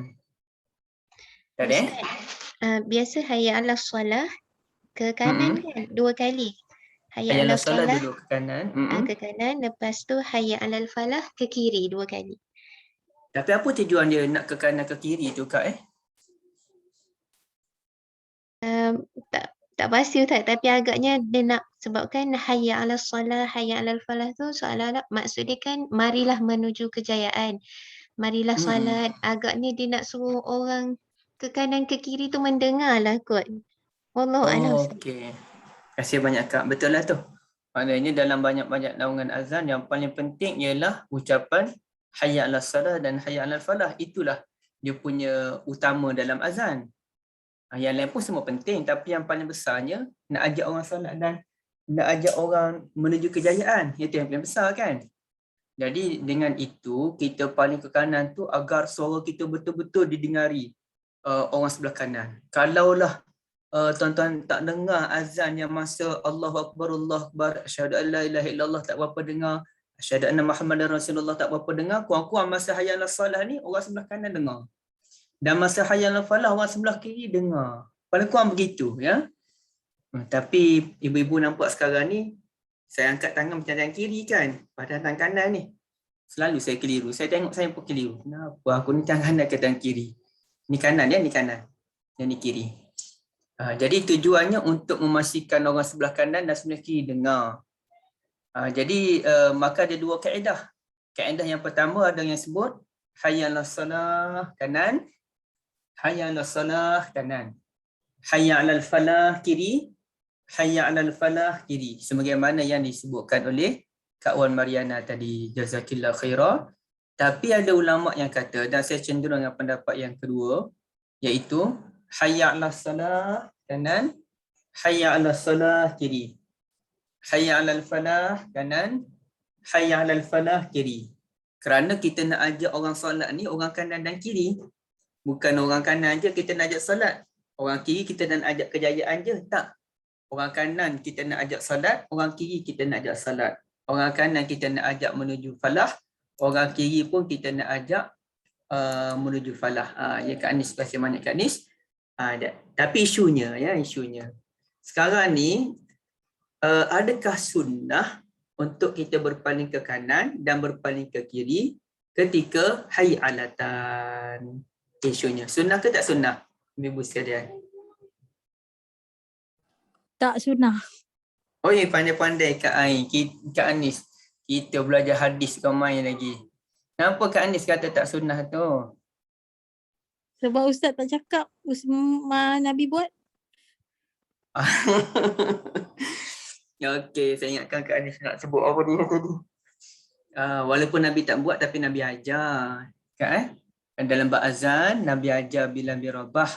Tak ada? Biasa hayya 'alas solah ke kanan kan 2 kali. Hayya Hayya 'alas 'alas salah solah dulu ke kanan. ke kanan, lepas tu hayya 'alal falah ke kiri 2 kali. Tapi apa tujuan dia nak ke kanan ke kiri tu Kak? Tak pasti Ustaz, tapi agaknya dia nak sebabkan hayya 'alas solah, hayya 'alal falah tu seolah-olah maksud dia kan marilah menuju kejayaan. Marilah solat. Agaknya dia nak suruh orang ke kanan ke kiri tu mendengarlah kot. Wallahu a'lam. Okey. Terima kasih banyak Kak. Betul lah tu. Maknanya dalam banyak-banyak naungan azan yang paling penting ialah ucapan hayya 'alas salah dan hayya 'alal falah. Itulah dia punya utama dalam azan. Yang lain pun semua penting, tapi yang paling besarnya nak ajak orang solat dan nak ajak orang menuju kejayaan. Itu yang paling besar kan. Jadi dengan itu kita paling ke kanan tu agar suara kita betul-betul didengari orang sebelah kanan. Kalaulah tuan-tuan tak dengar azan yang masa Allahu Akbar, Allahu Akbar, asyhadu an la ilaha illallah tak berapa dengar, asyhadu anna Muhammadar Rasulullah tak berapa dengar, kurang-kurang masa hayya 'alas salah ni orang sebelah kanan dengar. Dan masa hayya 'alal falah orang sebelah kiri dengar. Paling kurang begitu, ya. Tapi ibu-ibu nampak sekarang ni saya angkat tangan macam tangan kiri kan, padahal tangan kanan ni. Selalu saya keliru. Saya tengok saya pun keliru. Kenapa aku ni tangan kanan ke tangan kiri? Ni kanan ya, ni kanan. Yang ni kiri. Jadi tujuannya untuk memastikan orang sebelah kanan dan sebelah kiri dengar. Jadi maka ada 2 kaedah. Kaedah yang pertama ada yang sebut hayya 'alas salah kanan, hayya 'alas salah kanan. Hayya 'alal falah kiri, hayya 'alal falah kiri. Sebagaimana yang disebutkan oleh Kak Wan Mariana tadi, jazakillah khairah. Tapi ada ulama yang kata, dan saya cenderung dengan pendapat yang kedua, iaitu hayya 'alas salah kanan, hayya 'alas salah kiri. Hayya 'alal falah kanan, hayya 'alal falah kiri. Kerana kita nak ajak orang solat ni orang kanan dan kiri. Bukan orang kanan je kita nak ajak solat. Orang kiri kita nak ajak kejayaan je. Tak. Orang kanan kita nak ajak solat, orang kiri kita nak ajak solat. Orang kanan kita nak ajak menuju falah, orang kiri pun kita nak ajak menuju falah. Ya Kak Anis, terima kasih banyak Kak Anis. Tapi isunya sekarang ni adakah sunnah untuk kita berpaling ke kanan dan berpaling ke kiri ketika hayy alatan? Isunya sunnah ke tak sunnah, ibu sekalian? Tak sunnah. Oh ya, pandai-pandai Kak Kak Anis. Kita belajar hadis kau main lagi. Kenapa Kak Anis kata tak sunnah tu? Sebab Ustaz tak cakap Nabi buat. Ya, okey, saya ingatkan Kak Anis nak sebut apa dia tadi. Walaupun Nabi tak buat tapi Nabi ajar. Kak dalam bab azan Nabi ajar Bilal bin Rabah.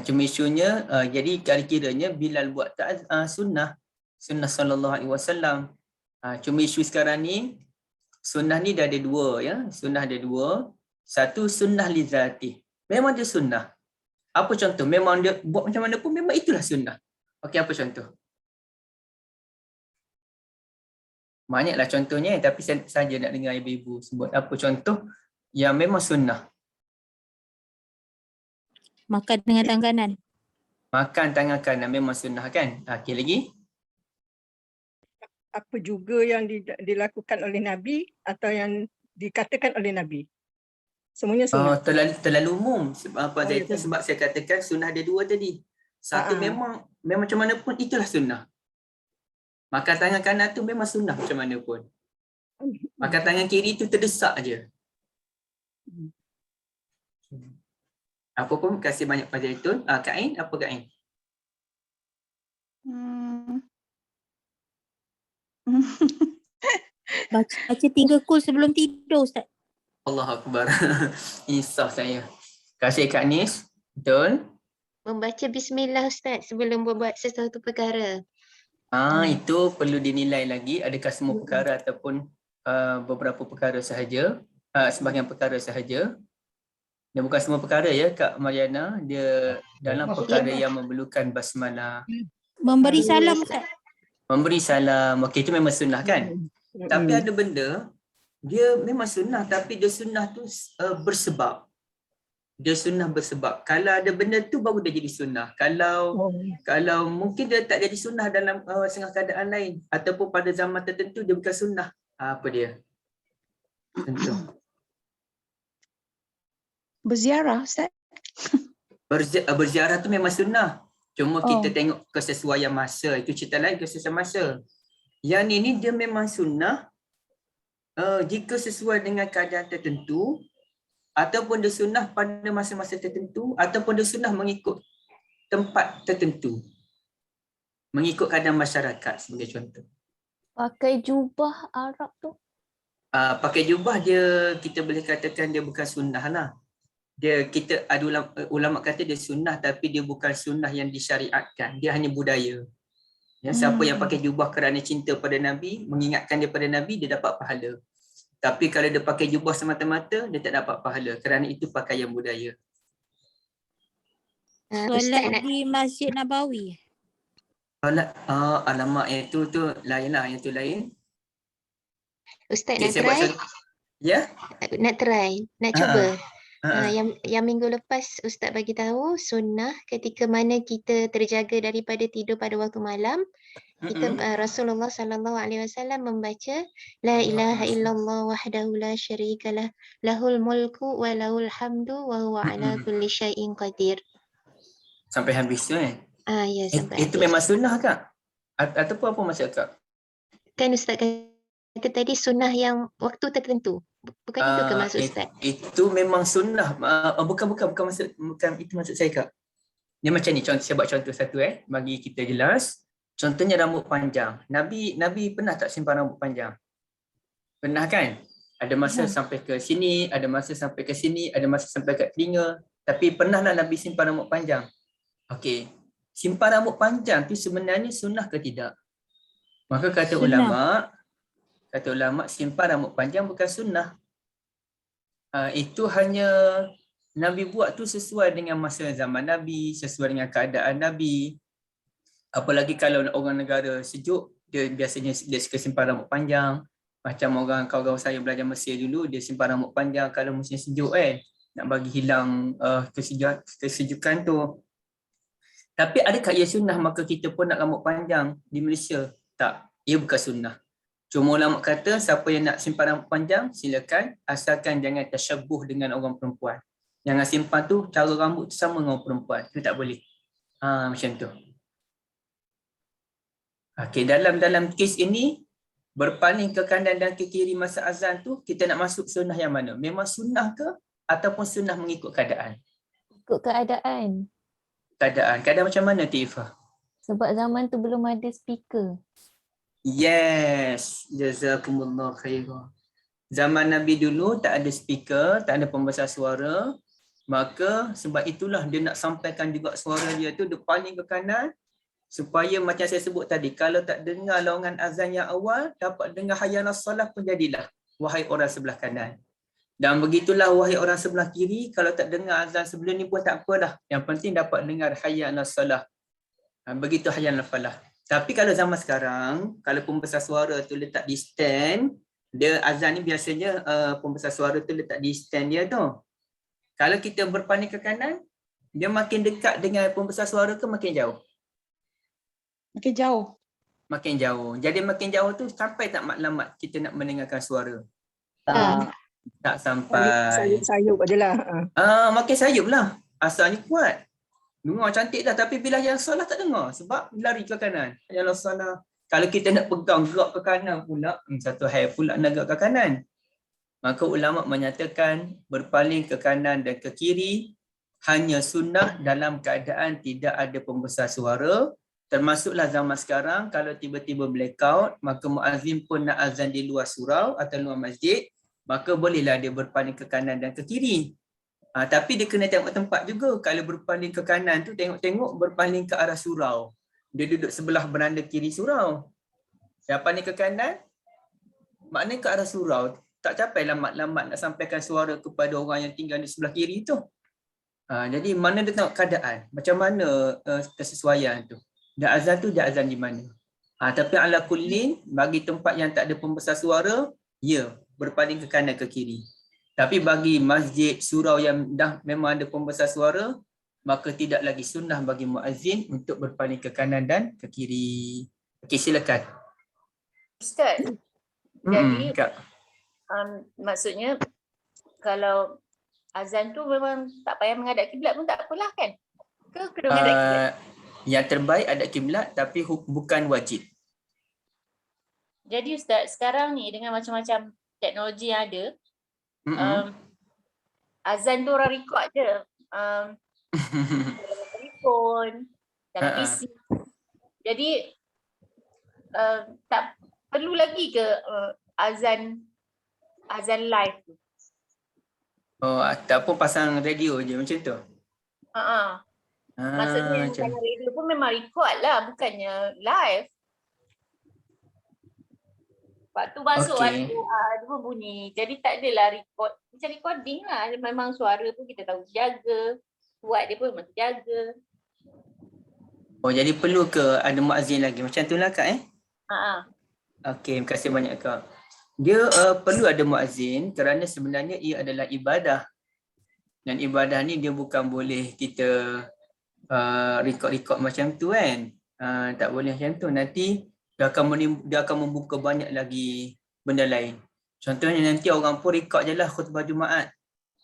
Cuma isunya jadi kira-kiranya Bilal buat tak sunnah sallallahu alaihi wasallam. Cuma isu sekarang ni sunnah ni dah ada dua ya. Sunnah ada dua. Satu sunnah li zati. Memang dia sunnah. Apa contoh? Memang dia buat macam mana pun memang itulah sunnah. Okey, apa contoh? Banyaklah contohnya tapi saya saja nak dengar ibu-ibu sebut apa contoh yang memang sunnah. Makan dengan tangan kanan. Makan tangan kanan memang sunnah kan? Okey, lagi? Apa juga yang dilakukan oleh Nabi atau yang dikatakan oleh Nabi? Semuanya sunnah. Terlalu umum. Apa ya, sebab saya katakan sunnah ada dua tadi. Satu memang macam mana pun itulah sunnah. Makan tangan kanan tu memang sunnah macam mana pun. Makan tangan kiri tu terdesak aje. Apa pun, kasih banyak pada Zaitun. Kak Ain, apa Kak Ain? Baca 3 kul sebelum tidur Ustaz. Allahu Akbar. Insaf saya. Kasih Kak Nis. Betul? Membaca bismillah Ustaz sebelum buat sesuatu perkara. Itu perlu dinilai lagi. Adakah semua perkara ataupun beberapa perkara sahaja. Sebahagian perkara sahaja. Dan bukan semua perkara ya Kak Mariana. Dia dalam perkara yang memerlukan basmalah. Memberi salam Ustaz. Memberi salam. Okey, itu memang sunnah kan? Tapi ada benda dia memang sunnah tapi dia sunnah tu bersebab. Dia sunnah bersebab. Kalau ada benda tu baru dia jadi sunnah. Kalau mungkin dia tak jadi sunnah dalam setengah keadaan lain ataupun pada zaman tertentu dia bukan sunnah. Apa dia? Tentu. Berziarah Ustaz. Berziarah tu memang sunnah. Cuma kita tengok kesesuaian masa. Itu cerita lain, kesesuaian masa. Yang ini dia memang sunnah jika sesuai dengan keadaan tertentu ataupun dia sunnah pada masa-masa tertentu ataupun dia sunnah mengikut tempat tertentu. Mengikut keadaan masyarakat sebagai contoh. Pakai jubah Arab tu? Pakai jubah dia kita boleh katakan dia bukan sunnah lah. Kita ada ulama kata dia sunnah tapi dia bukan sunnah yang disyariatkan. Dia hanya budaya. Ya, siapa yang pakai jubah kerana cinta pada Nabi, mengingatkan dia pada Nabi, dia dapat pahala. Tapi kalau dia pakai jubah semata-mata, dia tak dapat pahala kerana itu pakaian budaya. Solat di Masjid Nabawi. Solat, alamak yang tu lain lah, yang tu lain. Ustaz Okay, nak try? Ya? Nak try, nak cuba. Yang minggu lepas Ustaz bagi tahu sunnah ketika mana kita terjaga daripada tidur pada waktu malam, kita Rasulullah sallallahu alaihi wasallam membaca la ilaha illallah wahdahu la syarikalah lahul mulku wa lahul hamdu wa huwa ala kulli syai'in qadir. Sampai habis tu ya, sampai itu habis. Memang sunnah Kak? Ataupun apa maksud Kak? Kan Ustaz kata tadi sunnah yang waktu tertentu. Bukan itu ke maksud Ustaz? Itu memang sunnah. Bukan itu maksud saya Kak. Dia macam ni, saya buat contoh satu bagi kita jelas. Contohnya rambut panjang. Nabi pernah tak simpan rambut panjang? Pernah kan? Ada masa sampai ke sini, ada masa sampai ke sini, ada masa sampai ke telinga. Tapi pernahlah Nabi simpan rambut panjang. Okey. Simpan rambut panjang tu sebenarnya sunnah ke tidak? Maka kata ulama simpan rambut panjang bukan sunnah. Itu hanya Nabi buat tu sesuai dengan masa zaman Nabi, sesuai dengan keadaan Nabi. Apalagi kalau orang negara sejuk, Dia biasanya dia suka simpan rambut panjang. Macam orang kawan-kawan saya belajar Mesir dulu, dia simpan rambut panjang kalau musim sejuk nak bagi hilang kesejukan tu. Tapi adakah ia sunnah maka kita pun nak rambut panjang di Malaysia? Tak, ia bukan sunnah. Cuma ulama kata siapa yang nak simpan rambut panjang silakan, asalkan jangan tasyabuh dengan orang perempuan. Jangan simpan tu cara rambut tu sama dengan orang perempuan. Itu tak boleh. Macam tu. Okey, dalam kes ini berpaling ke kanan dan ke kiri masa azan tu, kita nak masuk sunnah yang mana? Memang sunnah ke ataupun sunnah mengikut keadaan? Ikut keadaan. Keadaan macam mana, Tifah? Sebab zaman tu belum ada speaker. Yes, jazakumullah khairan. Zaman Nabi dulu tak ada speaker, tak ada pembesar suara. Maka sebab itulah dia nak sampaikan juga suara dia tu, dia paling ke kanan. Supaya macam saya sebut tadi, kalau tak dengar laungan azan yang awal, dapat dengar hayya 'alas salah pun jadilah, wahai orang sebelah kanan. Dan begitulah wahai orang sebelah kiri, kalau tak dengar azan sebelum ni pun tak apalah. Yang penting dapat dengar hayya 'alas salah. Begitu hayya 'alal falah. Tapi kalau zaman sekarang, kalau pembesar suara tu letak di stand, dia azan ni biasanya pembesar suara tu letak di stand dia tu. Kalau kita berpaling ke kanan, dia makin dekat dengan pembesar suara ke makin jauh? Makin jauh. Makin jauh. Jadi makin jauh tu sampai tak matlamat kita nak mendengarkan suara? Tak sampai. Sayup adalah. Makin sayup lah. Asalnya kuat. Dengar cantik dah. Tapi bila yang salah tak dengar. Sebab lari ke kanan. Yang salah. Kalau kita nak pegang gerak ke kanan pula, satu hal pula nak gerak ke kanan. Maka ulama menyatakan berpaling ke kanan dan ke kiri hanya sunnah dalam keadaan tidak ada pembesar suara. Termasuklah zaman sekarang, kalau tiba-tiba blackout, maka muazzin pun nak azan di luar surau atau luar masjid, maka bolehlah dia berpaling ke kanan dan ke kiri. Tapi dia kena tengok tempat juga. Kalau berpaling ke kanan tu, tengok-tengok berpaling ke arah surau. Dia duduk sebelah beranda kiri surau. Dia paling ke kanan, maknanya ke arah surau. Tak capai lambat-lambat nak sampaikan suara kepada orang yang tinggal di sebelah kiri tu. Jadi mana dia tengok keadaan. Macam mana kesesuaian tu. Dia azan tu, dia azan di mana. Tapi ala kullin, bagi tempat yang tak ada pembesar suara, ya, berpaling ke kanan ke kiri. Tapi bagi masjid, surau yang dah memang ada pembesar suara, maka tidak lagi sunnah bagi muazzin untuk berpaling ke kanan dan ke kiri. Okey, silakan. Ustaz, jadi maksudnya kalau azan tu memang tak payah menghadap kiblat pun tak apalah kan? Ke kena menghadap kiblat? Yang terbaik ada kiblat tapi bukan wajib. Jadi Ustaz, sekarang ni dengan macam-macam teknologi yang ada, azan tu orang record je. Telefon, dalam PC. Jadi tak perlu lagi ke azan live tu? Ataupun pasang radio je macam tu? Maksudnya kalau radio pun memang record lah, bukannya live. Waktu masuk ada pun bunyi. Jadi tak adalah record. Macam recording lah. Memang suara pun kita tahu jaga. Buat dia pun memang jaga. Jadi perlu ke ada muazzin lagi? Macam tu lah Kak Okey, terima kasih banyak Kak. Dia perlu ada muazzin kerana sebenarnya ia adalah ibadah. Dan ibadah ni dia bukan boleh kita record macam tu kan. Tak boleh macam tu. Nanti dia akan membuka banyak lagi benda lain. Contohnya nanti orang pun record je lah khutbah Jumaat.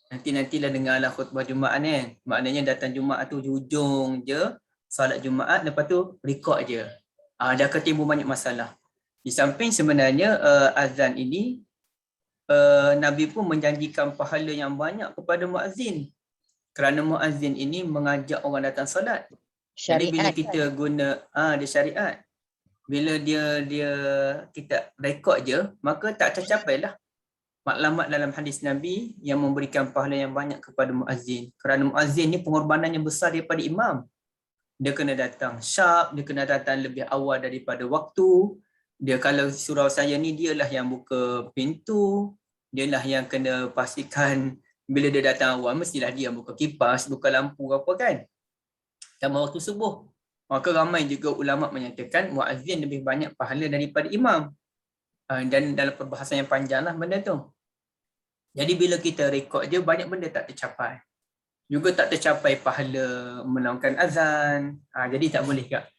Nantilah dengarlah khutbah Jumaat kan. Maknanya datang Jumaat tu hujung je salat Jumaat, lepas tu record je. Dia akan timbul banyak masalah. Di samping sebenarnya azan ini Nabi pun menjanjikan pahala yang banyak kepada muazzin. Kerana muazzin ini mengajak orang datang solat. Jadi bila kita guna dia syariat. Bila dia kita rekod je, maka tak tercapailah maklumat dalam hadis Nabi yang memberikan pahala yang banyak kepada muazzin. Kerana muazzin ni pengorbanannya besar daripada imam. Dia kena datang sharp, dia kena datang lebih awal daripada waktu. Dia kalau surau saya ni dialah yang buka pintu, dialah yang kena pastikan bila dia datang awal mestilah dia buka kipas, buka lampu apa kan. Sama waktu subuh. Maka ramai juga ulama menyatakan muazzin lebih banyak pahala daripada imam. Dan dalam perbahasan yang panjang lah benda tu. Jadi bila kita rekod je, banyak benda tak tercapai. Juga tak tercapai pahala melakukan azan. Jadi tak boleh Kak.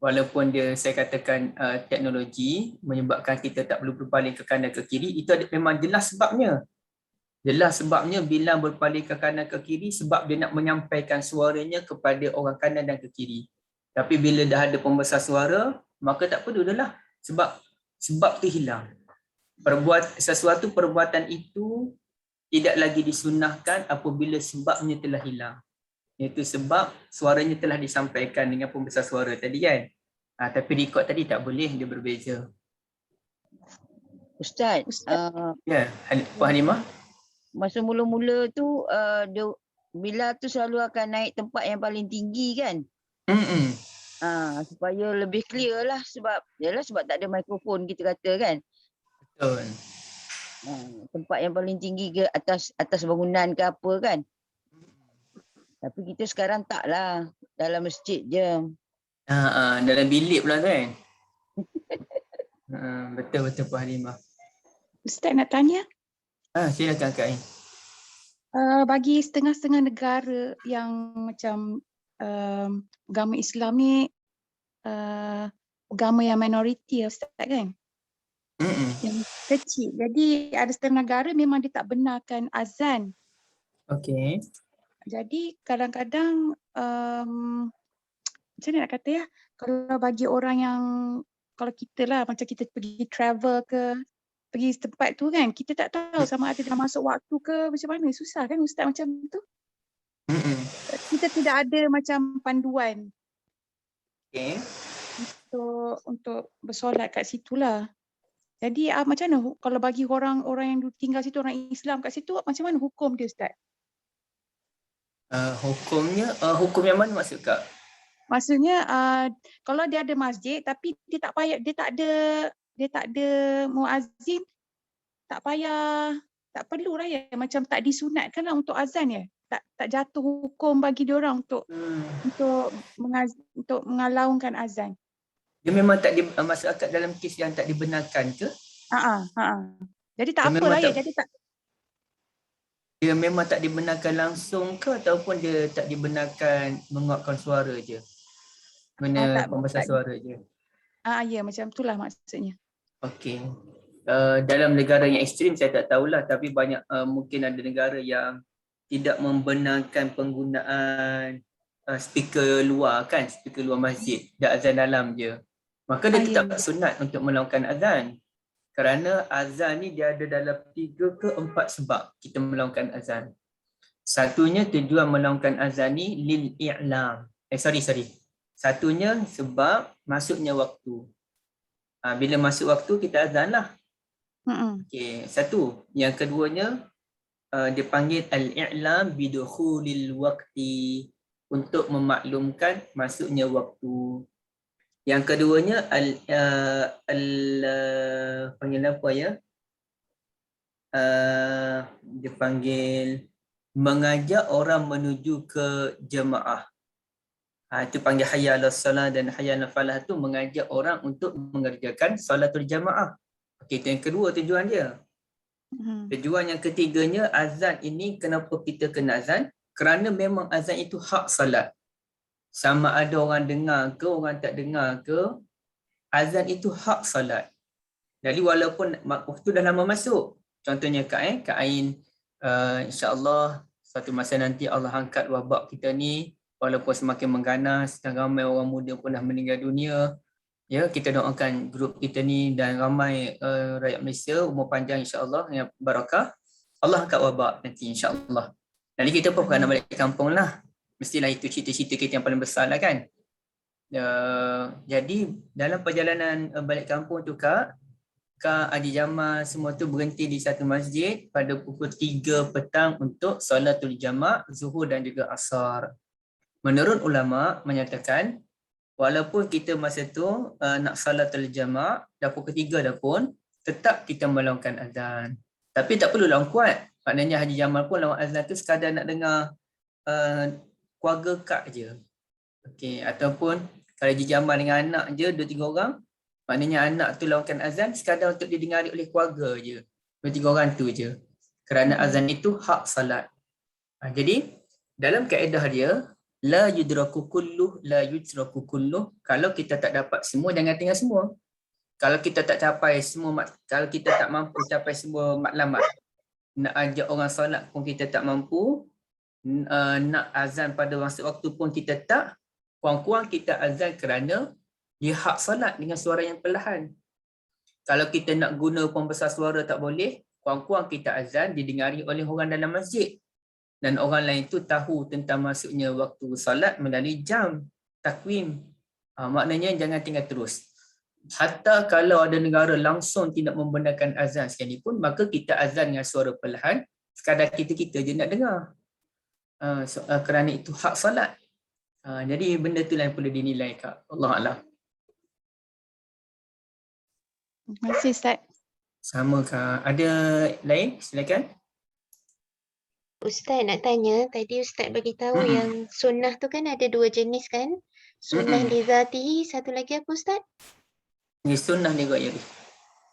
Walaupun saya katakan teknologi menyebabkan kita tak perlu berpaling ke kanan ke kiri, itu memang jelas sebabnya. Jelas sebabnya bila berpaling ke kanan ke kiri sebab dia nak menyampaikan suaranya kepada orang kanan dan ke kiri. Tapi bila dah ada pembesar suara, maka tak perlu dah lah. Sebab tu hilang. Sesuatu perbuatan itu tidak lagi disunahkan apabila sebabnya telah hilang. Iaitu sebab suaranya telah disampaikan dengan pembesar suara tadi kan. Tapi rekod tadi tak boleh, dia berbeza. Ustaz, Ya, Puan Halimah. masa mula-mula tu Bilal tu selalu akan naik tempat yang paling tinggi kan? Supaya lebih clear lah sebab tak ada mikrofon kita kata kan. Betul. Tempat yang paling tinggi ke atas bangunan ke apa kan. Tapi kita sekarang taklah, dalam masjid je. Dalam bilik pula kan. Betul Puan Halimah. Ustaz nak tanya, Silakan Kak Ain. bagi setengah-setengah negara yang macam agama Islam ni agama yang minoriti Ustaz kan? Yang kecil. Jadi ada setengah negara memang dia tak benarkan azan. Okey. Jadi kadang-kadang macam mana nak kata ya, kalau bagi orang yang, kalau kita lah macam kita pergi travel ke, pergi tempat tu kan, kita tak tahu sama ada dah masuk waktu ke macam mana, susah kan Ustaz macam tu. Kita tidak ada macam panduan untuk bersolat kat situ lah. Jadi macam mana kalau bagi orang yang tinggal situ, orang Islam kat situ, macam mana hukum dia Ustaz? Hukum yang mana maksud Kak? Maksudnya kalau dia ada masjid tapi dia tak ada muazzin, tak perlu lah ya, macam tak disunatkan lah untuk azan ya. Tak jatuh hukum bagi dia orang untuk mengalaungkan azan. Dia memang tak masuk akal dalam kes yang tak dibenarkan ke? Jadi tak apalah ya, jadi tak. Dia memang tak dibenarkan langsung ke ataupun dia tak dibenarkan menguapkan suara je? Guna pembesar suara je? Ya macam itulah maksudnya. Okey. Dalam negara yang ekstrim saya tak tahulah, tapi banyak mungkin ada negara yang tidak membenarkan penggunaan speaker luar kan, speaker luar masjid, dah azan dalam je. Maka dia tetap sunat untuk melakukan azan. Kerana azan ni dia ada dalam 3 ke 4 sebab kita melakukan azan. Satunya tujuan melakukan azan ni lil i'lam. Satunya sebab masuknya waktu. Bila masuk waktu kita azan lah. Okey, satu. Yang keduanya dia panggil al-i'lam bidukhulil waqti, untuk memaklumkan masuknya waktu. Yang keduanya panggil apa ya? Dia panggil mengajak orang menuju ke jemaah. Itu panggil hayya 'alas salah dan hayya 'alal falah, tu mengajak orang untuk mengerjakan solatul jemaah. Okey, itu yang kedua tujuan dia. Tujuan yang ketiganya, azan ini kenapa kita kena azan? Kerana memang azan itu hak salat. Sama ada orang dengar ke, orang tak dengar ke, azan itu hak salat. Jadi walaupun waktu dah lama masuk, contohnya Kak Ain, insya-Allah suatu masa nanti Allah angkat wabak kita ni, walaupun semakin mengganas dan ramai orang muda pun dah meninggal dunia, ya, kita doakan grup kita ni dan ramai rakyat Malaysia umur panjang insya-Allah yang barakah, Allah angkat wabak nanti insya-Allah. Jadi kita pun nak balik kampung lah. Mestilah itu cita-cita kita yang paling besar lah kan. Jadi dalam perjalanan balik kampung tu Kak Adi Jamal semua tu berhenti di satu masjid pada pukul 3 petang untuk solatul jama', zuhur dan juga asar. Menurut ulama menyatakan walaupun kita masa tu nak solatul jama', dah pukul 3 dah pun, tetap kita melakukan azan. Tapi tak perlu lawan kuat. Maknanya Haji Jamal pun lawan azan tu sekadar nak dengar keluarga Kak je. Okey, ataupun Kalau Haji Jamal dengan anak je 2-3 orang, maknanya anak tu lakukan azan sekadar untuk didengari oleh keluarga je. 2-3 orang tu je. Kerana azan itu hak salat. Jadi dalam kaedah dia, la yudraku kulluh, la yudraku kulluh. Kalau kita tak dapat semua, jangan tinggal semua. Kalau kita tak capai semua, kalau kita tak mampu capai semua maklumat, nak ajak orang solat pun kita tak mampu, nak azan pada masa waktu pun kita tak, kurang-kurang kita azan kerana dia hak solat dengan suara yang perlahan. Kalau kita nak guna pembesar suara tak boleh, kurang-kurang kita azan didengari oleh orang dalam masjid. Dan orang lain tu tahu tentang masuknya waktu solat melalui jam, takwim. Maknanya jangan tinggal terus. Hatta kalau ada negara langsung tidak membenarkan azan sekalipun, maka kita azan dengan suara perlahan, sekadar kita je nak dengar. Kerana itu hak solat. Jadi benda tu lah yang perlu dinilai, Kak. Allah Alam. Terima kasih, Ustaz. Sama, Kak. Ada lain? Silakan. Ustaz nak tanya, tadi Ustaz bagi tahu yang sunnah tu kan ada 2 jenis kan? Sunnah li zatihi, satu lagi apa Ustaz? Ini sunnah li ghairi.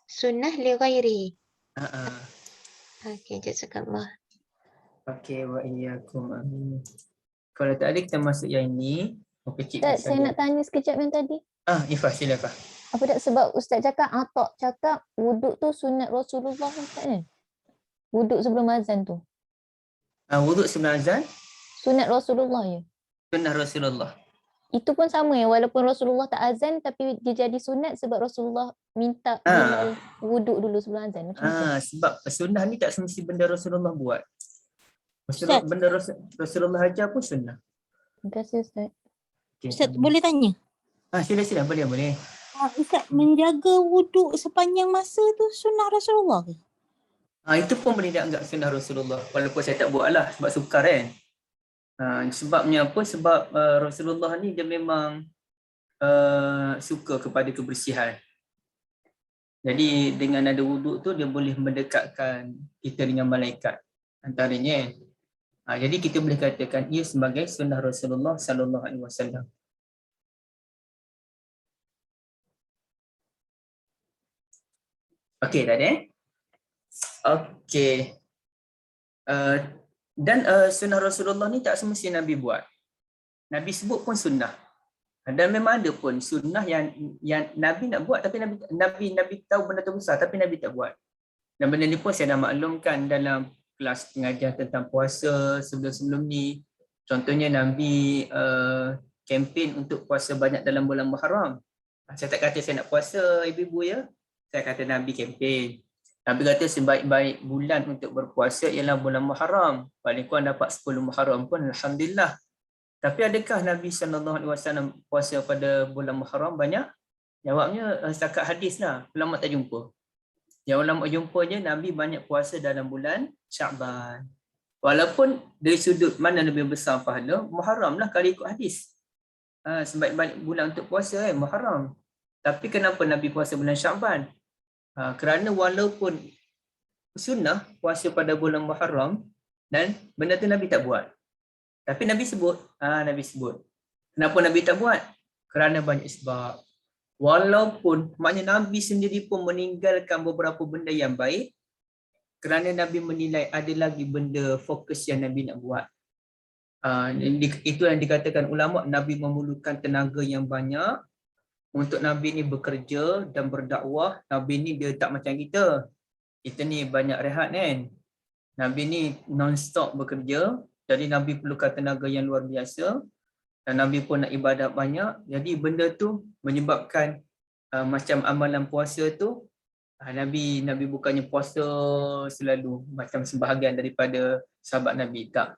Sunnah li ghairi. Okey, jazakallah. Okey, wa iyyakum. Amin. Kalau tak ada kita masuk yang ini. Ustaz, saya nak tanya sekejap yang tadi. Ifah, silakan. Apa tak sebab Ustaz cakap, Atok cakap wuduk tu sunat Rasulullah Ustaz kan? Wuduk sebelum azan tu. Wuduk sebelum azan? Sunat Rasulullah ya? Sunnah Rasulullah. Itu pun sama ya, walaupun Rasulullah tak azan tapi dia jadi sunat sebab Rasulullah minta Bilal wuduk dulu sebelum azan. Sebab sunnah ni tak semesti benda Rasulullah buat. Benda Rasulullah ajar pun sunnah. Terima kasih Ustaz. Okay. Ustaz boleh tanya? Sila boleh. Ustaz, menjaga wuduk sepanjang masa tu sunnah Rasulullah ke? Itu pun boleh dianggap sunnah Rasulullah. Walaupun saya tak buat lah sebab sukar kan. Sebabnya apa? Sebab Rasulullah ni dia memang suka kepada kebersihan. Jadi dengan ada wuduk tu dia boleh mendekatkan kita dengan malaikat antaranya. Jadi kita boleh katakan ia sebagai sunnah Rasulullah sallallahu alaihi wasallam. Okey dah deh. Okey. Dan sunnah Rasulullah ni tak semestinya Nabi buat. Nabi sebut pun sunnah. Dan memang ada pun sunnah yang Nabi nak buat tapi Nabi tahu benda tu besar tapi Nabi tak buat. Dan benda ni pun saya dah maklumkan dalam kelas pengajian tentang puasa sebelum-sebelum ni. Contohnya Nabi kempen untuk puasa banyak dalam bulan Muharram. Saya tak kata saya nak puasa ibu-ibu ya. Saya kata Nabi kempen. Nabi kata sebaik-baik bulan untuk berpuasa ialah bulan Muharram. Paling kurang dapat 10 Muharram pun alhamdulillah. Tapi adakah Nabi SAW puasa pada bulan Muharram banyak? Jawabnya setakat hadis lah. Ulama tak jumpa. Yang ulama jumpanya Nabi banyak puasa dalam bulan Sya'ban. Walaupun dari sudut mana lebih besar pahala, Muharram lah kalau ikut hadis. Sebaik-baik bulan untuk puasa Muharram. Tapi kenapa Nabi puasa bulan Sya'ban? Kerana walaupun sunnah puasa pada bulan Muharram dan benda tu Nabi tak buat. Tapi Nabi sebut. Nabi sebut. Kenapa Nabi tak buat? Kerana banyak sebab. Walaupun maknanya Nabi sendiri pun meninggalkan beberapa benda yang baik kerana Nabi menilai ada lagi benda fokus yang Nabi nak buat. Itu yang dikatakan ulama, Nabi memerlukan tenaga yang banyak untuk Nabi ni bekerja dan berdakwah. Nabi ni dia tak macam kita. Kita ni banyak rehat kan. Nabi ni non-stop bekerja. Jadi Nabi perlukan tenaga yang luar biasa. Dan Nabi pun nak ibadat banyak. Jadi benda tu menyebabkan macam amalan puasa tu, Nabi bukannya puasa selalu macam sebahagian daripada sahabat Nabi. Tak.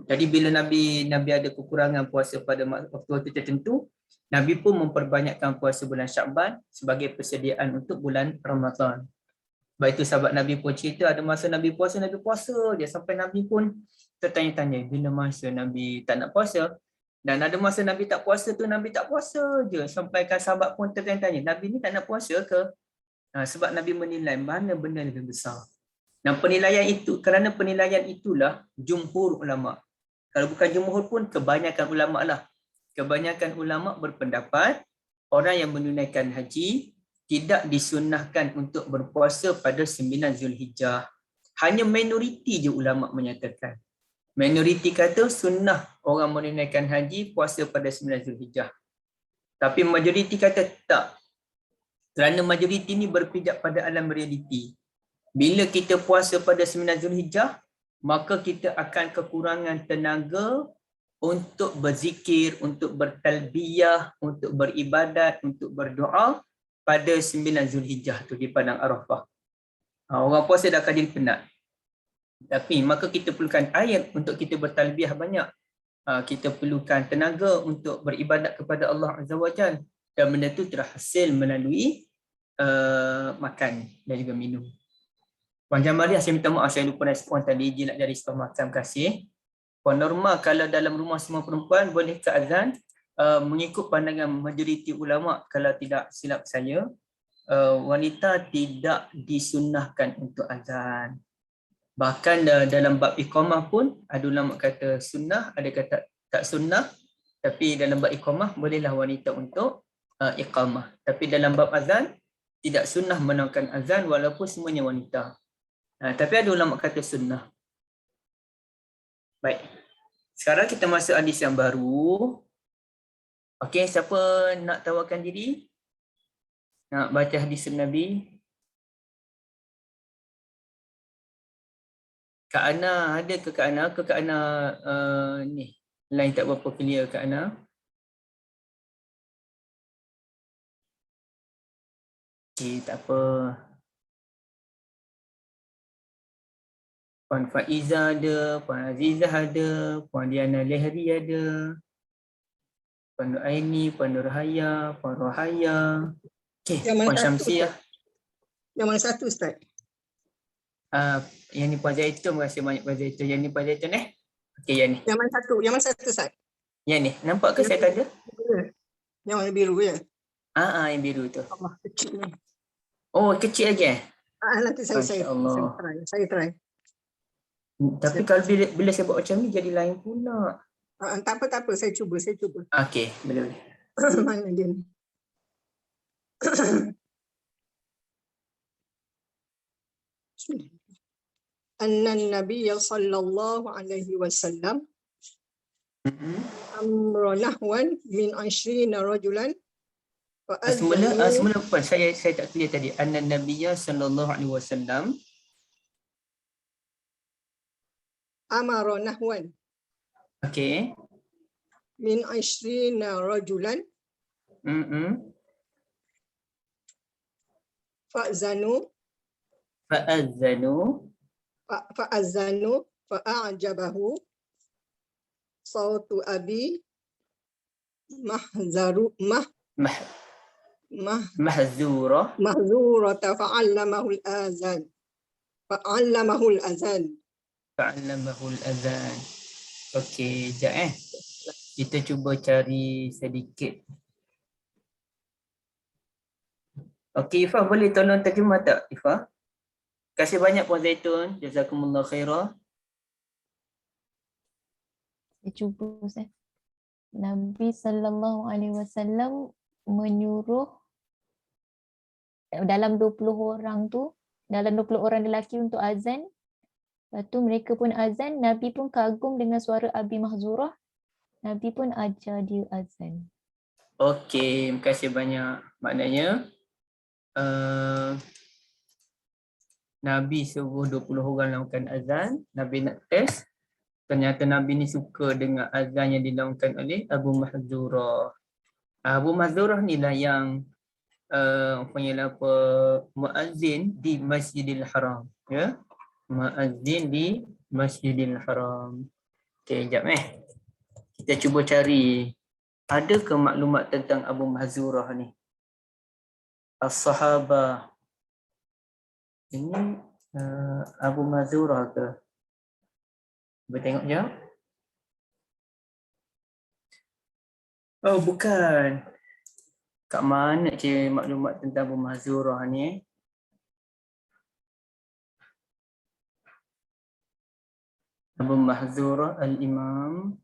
Jadi bila Nabi ada kekurangan puasa pada waktu-waktu tertentu, Nabi pun memperbanyakkan puasa bulan Sya'ban sebagai persediaan untuk bulan Ramadan. Sebab itu sahabat Nabi pun cerita ada masa Nabi puasa je sampai Nabi pun tertanya-tanya bila masa Nabi tak nak puasa. Dan ada masa Nabi tak puasa tu Nabi tak puasa je sampai kan sahabat pun tertanya-tanya Nabi ni tak nak puasa ke? Sebab Nabi menilai mana benda lebih besar. Dan kerana penilaian itulah jumhur ulama. Kalau bukan jumhur pun kebanyakan ulama lah. kebanyakan ulama berpendapat orang yang menunaikan haji tidak disunnahkan untuk berpuasa pada 9 Zulhijjah. Hanya minoriti je ulama menyatakan. Minoriti kata sunnah orang menunaikan haji puasa pada 9 Zulhijjah. Tapi majoriti kata tak. Kerana majoriti ni berpijak pada alam realiti. Bila kita puasa pada 9 Zulhijjah, maka kita akan kekurangan tenaga untuk berzikir, untuk bertalbiyah, untuk beribadat, untuk berdoa pada 9 Zulhijjah tu di Padang Arafah. Orang puasa dah akan jadi penat. Tapi maka kita perlukan air untuk kita bertalbiyah banyak. Kita perlukan tenaga untuk beribadat kepada Allah Azza wa Jalla. Dan benda tu terhasil melalui makan dan juga minum. Puan Jamariah, saya minta maaf saya lupa respon tadi. Jilat jari setelah makan, kasih. Puan Norma, kalau dalam rumah semua perempuan boleh ke azan mengikut pandangan majoriti ulama, kalau tidak silap saya, wanita tidak disunnahkan untuk azan. Bahkan dalam bab iqamah pun ada ulama kata sunnah, ada kata tak sunnah. Tapi dalam bab iqamah bolehlah wanita untuk iqamah. Tapi dalam bab azan tidak sunnah menaikkan azan walaupun semuanya wanita. Tapi ada ulama kata sunnah. Baik. Sekarang kita masuk hadis yang baru. Okey, siapa nak tawarkan diri? Nak baca hadis Nabi? Kak Ana, ada ke Kak Ana? Ke Kak Ana ni, line tak berapa clear Kak Ana. Okey, tak apa. Puan Faiza ada, Puan Azizah ada, Puan Diana Lehri ada, Puan Nur Aini, Puan Nurhaya, Puan Rohaya. Okey, Puan Syamsiah. Yang mana satu Ustaz? Yang ni Puan Zaitun, terima kasih banyak Puan Zaitun. Yang ni Puan Zaitun Okey, yang ni. Yang mana satu? Yang mana satu Ustaz? Yang ni, nampak ke saya tak ada? Yang mana biru ya? Yang biru tu. Allah, kecil ni. Oh, kecil lagi Nanti saya try. Tapi kalau bila saya buat macam ni jadi lain pula. Tak apa, saya cuba. Okey, boleh. Mana dia ni? Anna Nabiyya sallallahu alaihi wasallam amra nahwan min 20 rajulan. Semula Puan, saya tak clear tadi. Anna Nabiyya sallallahu alaihi wasallam amara nahwan. Okey. Min 20 rajulan. Fa'zanu fa'ajabahu sautu abi mahzura fa'allamahu al-azan. Okey, sekejap kita cuba cari sedikit. Okey, Ifah boleh tolong terjemah tak, Ifah? Terima kasih banyak Puan Zaitun. Jazakumullah khairah. Saya cuba Ustaz. Nabi sallallahu alaihi wasallam menyuruh dalam 20 orang tu, dalam 20 orang lelaki untuk azan. Lepas tu mereka pun azan, Nabi pun kagum dengan suara Abi Mahzurah. Nabi pun ajar dia azan. Okey, terima kasih banyak. Maknanya Nabi suruh 20 orang lakukan azan, Nabi nak test. Ternyata Nabi ni suka dengan azan yang dilakukan oleh Abu Mahzurah. Abu Mahzurah ni lah yang muazzin di Masjidil Haram, ya. Muazzin di Masjidil Haram. Okey, jap kita cuba cari ada ke maklumat tentang Abu Mahzurah ni. As-Sahabah. Ini Abu Mahzurah ke? Cuba tengok jap. Oh, bukan. Kat mana cik maklumat tentang Abu Mahzurah ni? Abu Mahzurah Al-Imam.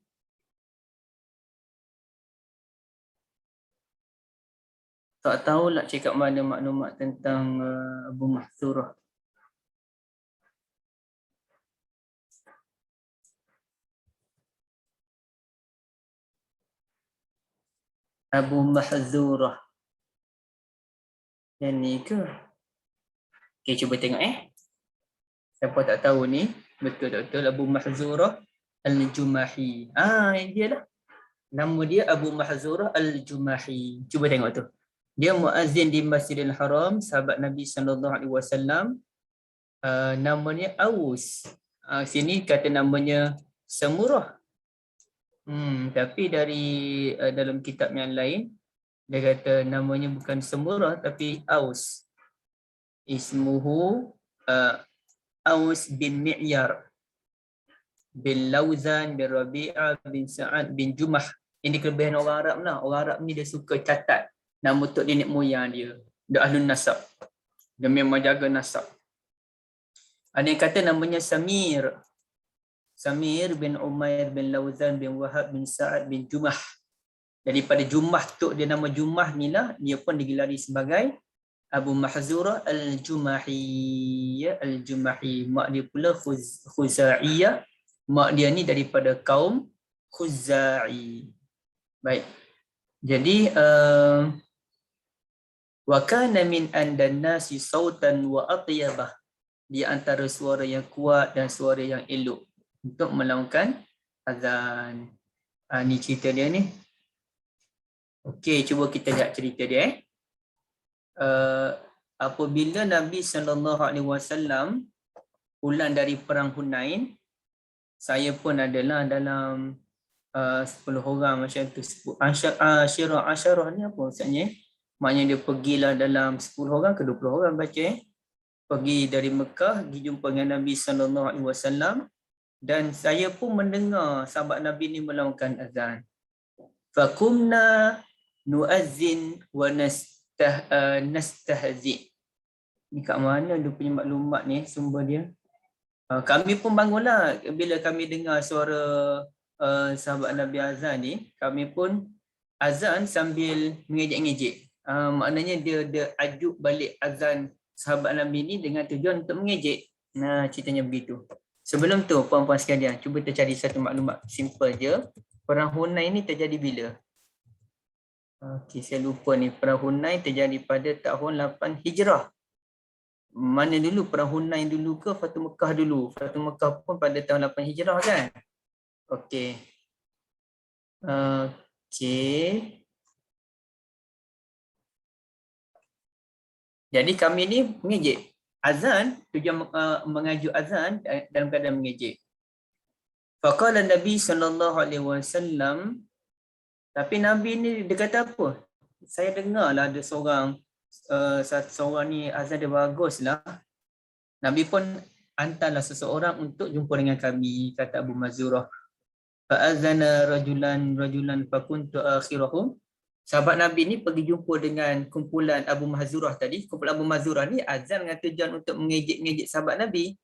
Tak tahu nak cakap mana maklumat tentang Abu Mahzurah. Abu Mahzurah. Yang ni ke? Okay, cuba tengok Siapa tak tahu ni? Betul-betul Abu Mahzurah Al-Jumahi. Ini dia lah. Nama dia Abu Mahzurah Al-Jumahi. Cuba tengok tu. Dia muazzin di Masjidil Haram, sahabat Nabi SAW. Namanya Aus. Sini kata namanya Samurah. Tapi dari dalam kitab yang lain, dia kata namanya bukan Samurah tapi Aus. Ismuhu Aus bin Mi'yar bin Lauzan bin Rabi'ah bin Sa'ad bin Jumah. Ini kelebihan orang Arab lah. Orang Arab ni dia suka catat nama tok nenek moyang dia. Dia ahlun nasab. Dia memang jaga nasab. Ada yang kata namanya Samir. Samir bin Umair bin Lauzan bin Wahab bin Sa'ad bin Jumah. Daripada Jumah tok dia nama Jumah ni lah, dia pun digelari sebagai Abu Mahzurah Al-Jumahi. Al-Jumahi. Mak dia pula Khuza'iyah. Mak dia ni daripada kaum Khuza'i. Baik. Jadi wa kana min andan nasi sautan wa atyabah. Di antara suara yang kuat dan suara yang elok untuk melakukan azan. Ni cerita dia ni. Okey, cuba kita lihat cerita dia. Apabila Nabi SAW pulang dari perang Hunain, saya pun adalah dalam 10 orang macam tu. Asyarah ni apa maksudnya? Maknanya dia pergilah dalam 10 orang ke 20 orang baca pergi dari Mekah, pergi jumpa dengan Nabi SAW, dan saya pun mendengar sahabat Nabi ni melakukan azan. Fakumna nuazzin wa nastahzi. Ni kat mana dia punya maklumat ni sumber dia? Kami pun bangunlah bila kami dengar suara sahabat Nabi azan ni, kami pun azan sambil mengejek-ngejek. Maknanya dia ajuk balik azan sahabat Nabi ni dengan tujuan untuk mengejek. Nah, ceritanya begitu. Sebelum tu puan-puan sekalian, cuba kita cari satu maklumat simple je. Perang Hunain ni terjadi bila? Okey, saya lupa ni. Perang Hunain terjadi pada tahun 8 Hijrah. Mana dulu? Perang Hunain dulu ke Fatu Mekah dulu? Fatu Mekah pun pada tahun 8 Hijrah kan? Okey. Jadi kami ni mengejek. Azan, tujuan mengajuk azan dalam keadaan mengejek. Faqala Nabi SAW, tapi Nabi ni dia kata apa? Saya dengar lah ada seorang ni azan dia bagus lah. Nabi pun hantarlah seseorang untuk jumpa dengan kami, kata Abu Mahzurah. Fa'azana rajulan fakuntu akhirahum. Sahabat Nabi ni pergi jumpa dengan kumpulan Abu Mahzurah tadi. Kumpulan Abu Mahzurah ni azan dengan tujuan untuk mengejek-ngejek sahabat Nabi.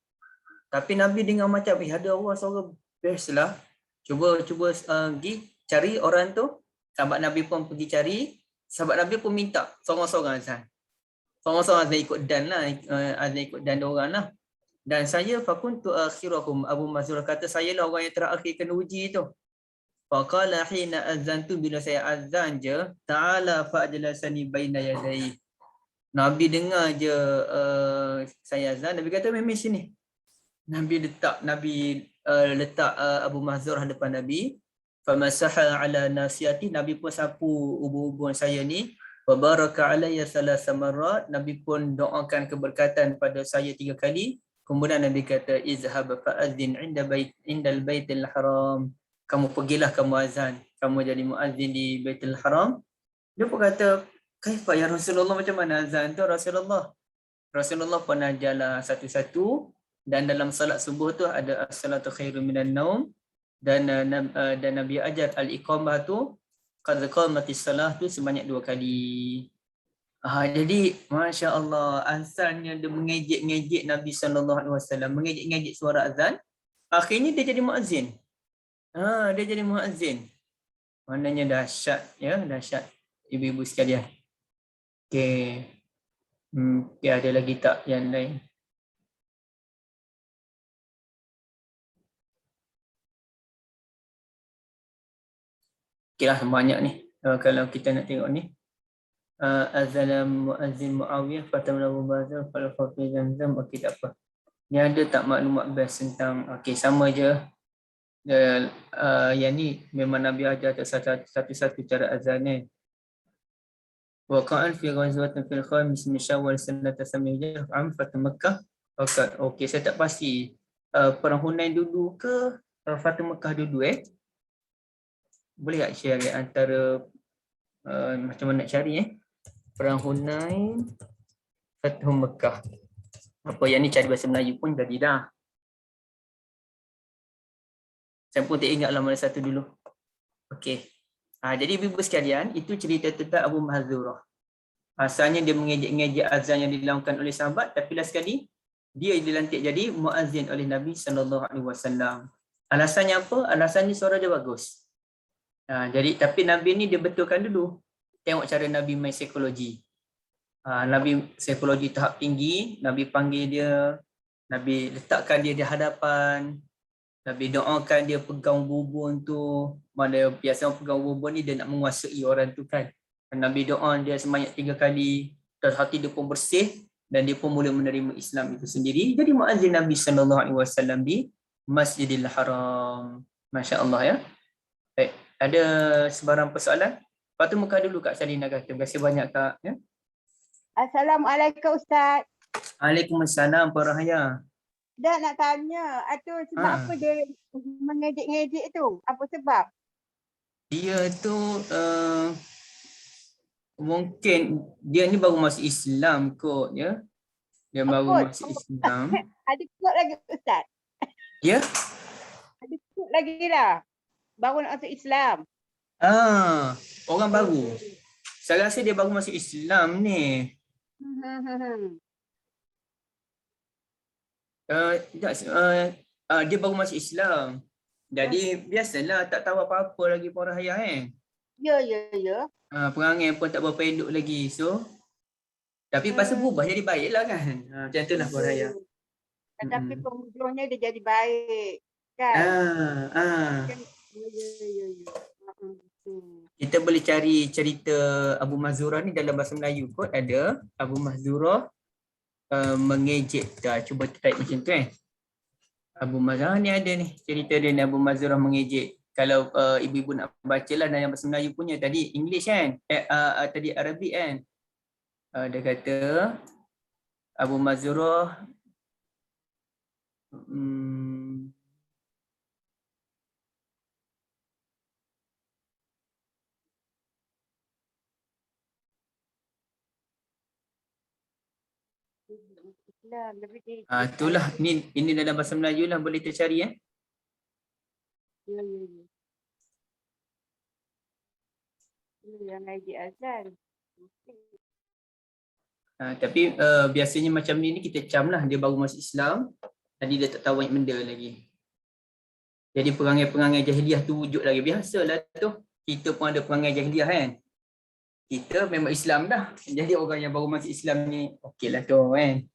Tapi Nabi dengar macam, ada orang suara best lah. Cuba pergi cari orang tu. Sahabat Nabi pun pergi cari. Sahabat Nabi pun minta seorang-seorang azan. Seorang-seorang azan ikut dan lah. Azan ikut dan orang lah. Dan saya fakuntu akhirahum. Abu Mahzurah kata, saya lah orang yang terakhir kena uji tu. Faqala hina azantu, bila saya azan je, ta'ala fa'ajlasani baina yadayhi. Nabi dengar je saya azan, Nabi kata memang sini. Nabi letak Abu Mahzurah depan Nabi. Famasaha ala nasiyati, Nabi pun sapu ubun-ubun saya ni. Wa baraka alayya salasa marrat, Nabi pun doakan keberkatan pada saya 3 kali. Kemudian Nabi kata, izhab fa'adzin indal baitil haram. Kamu pergilah kamu azan. Kamu jadi muazzin di Baitul Haram. Dia pun kata, kaifa ya Rasulullah, macam mana azan tu Rasulullah? Rasulullah pun ajarlah satu-satu. Dan dalam salat subuh tu ada as-salatu khairum minan naum. Dan Nabi ajar al-iqamah tu, qad qamatis salah tu sebanyak 2 kali. Jadi Masya Allah, azannya dia mengejek-ngejek Nabi SAW. Mengejek-ngejek suara azan. Akhirnya dia jadi muazzin. Dia jadi muazzin. Maknanya dahsyat, ya, dahsyat ibu-ibu sekalian. Okey. Okay, ada lagi tak yang lain? Okeylah, banyak ni. Kalau kita nak tengok ni. Azana muazzin Muawiyah fatamna mubazir fal khafi zamzam. Okey, tak apa. Ni ada tak maklumat best tentang, okey, sama je. Yang ni memang Nabi ajar satu-satu cara azan ni. Waqa'an fi ghazwatin fil khamis min Syawal sanata 8 am Fatu Makkah. Okey, saya tak pasti perang Hunain dulu ke Fatu Makkah dulu Boleh tak share antara macam mana nak cari perang Hunain, Fatu Makkah. Apa yang ni cari bahasa Melayu pun jadi dah. Saya pun tak ingatlah mana satu dulu. Okey. Jadi ibu-ibu sekalian, itu cerita tentang Abu Mahzurah. Asalnya dia mengejek-ngejek azan yang dilakukan oleh sahabat, tapi last sekali dia dilantik jadi muazzin oleh Nabi SAW. Alasannya apa? Alasannya suara dia bagus. Jadi tapi Nabi ni dia betulkan dulu. Tengok cara Nabi main psikologi. Nabi psikologi tahap tinggi, Nabi panggil dia, Nabi letakkan dia di hadapan, Nabi doakan dia pegang bubur tu. Mana biasa orang pegang bubur ni dia nak menguasai orang tu kan. Nabi doa dia sebanyak 3 kali dan hati dia pun bersih dan dia pun mula menerima Islam itu sendiri. Jadi muazzin Nabi SAW di Masjidil Haram. Masya Allah ya. Baik, ada sebarang persoalan? Lepas tu muka dulu Kak Salina kata. Terima kasih banyak Kak. Ya. Assalamualaikum Ustaz. Waalaikumsalam Puan Rahaya. Dah nak tanya, sebab apa dia mengejek-ngejek tu? Apa sebab? Dia tu mungkin dia ni baru masuk Islam kot ya. Dia baru masuk Islam. Ada kot lagi Ustaz? Ya? Ada kot lagi lah. Baru nak masuk Islam. Orang baru. Saya rasa dia baru masuk Islam ni. Dia baru masuk Islam. Jadi biasalah tak tahu apa-apa lagi Puan Rahaya Ya. Perangai pun tak berapa elok lagi. So tapi pasal berubah jadi baiklah kan. Macam itulah Puan Rahaya. Tetapi penghujungnya dia jadi baik kan. Ya. Kita boleh cari cerita Abu Mahzurah ni dalam bahasa Melayu kot ada. Abu Mahzurah mengejek. Cuba type macam tu Abu Mahzurah ni ada ni cerita dia ni Abu Mahzurah mengejek. Kalau ibu-ibu nak baca lah dalam bahasa Melayu punya tadi English kan, tadi Arabic kan. Dia kata Abu Mahzurah itulah ini dalam bahasa Melayu lah boleh tercari Ya. Yang ngejek azan. Tapi biasanya macam ni kita cam lah dia baru masuk Islam. Jadi dia tak tahu banyak benda lagi. Jadi perangai-perangai jahiliah tu wujud lagi. Biasalah tu. Kita pun ada perangai jahiliah kan. Kita memang Islam dah. Jadi orang yang baru masuk Islam ni okey lah tu kan.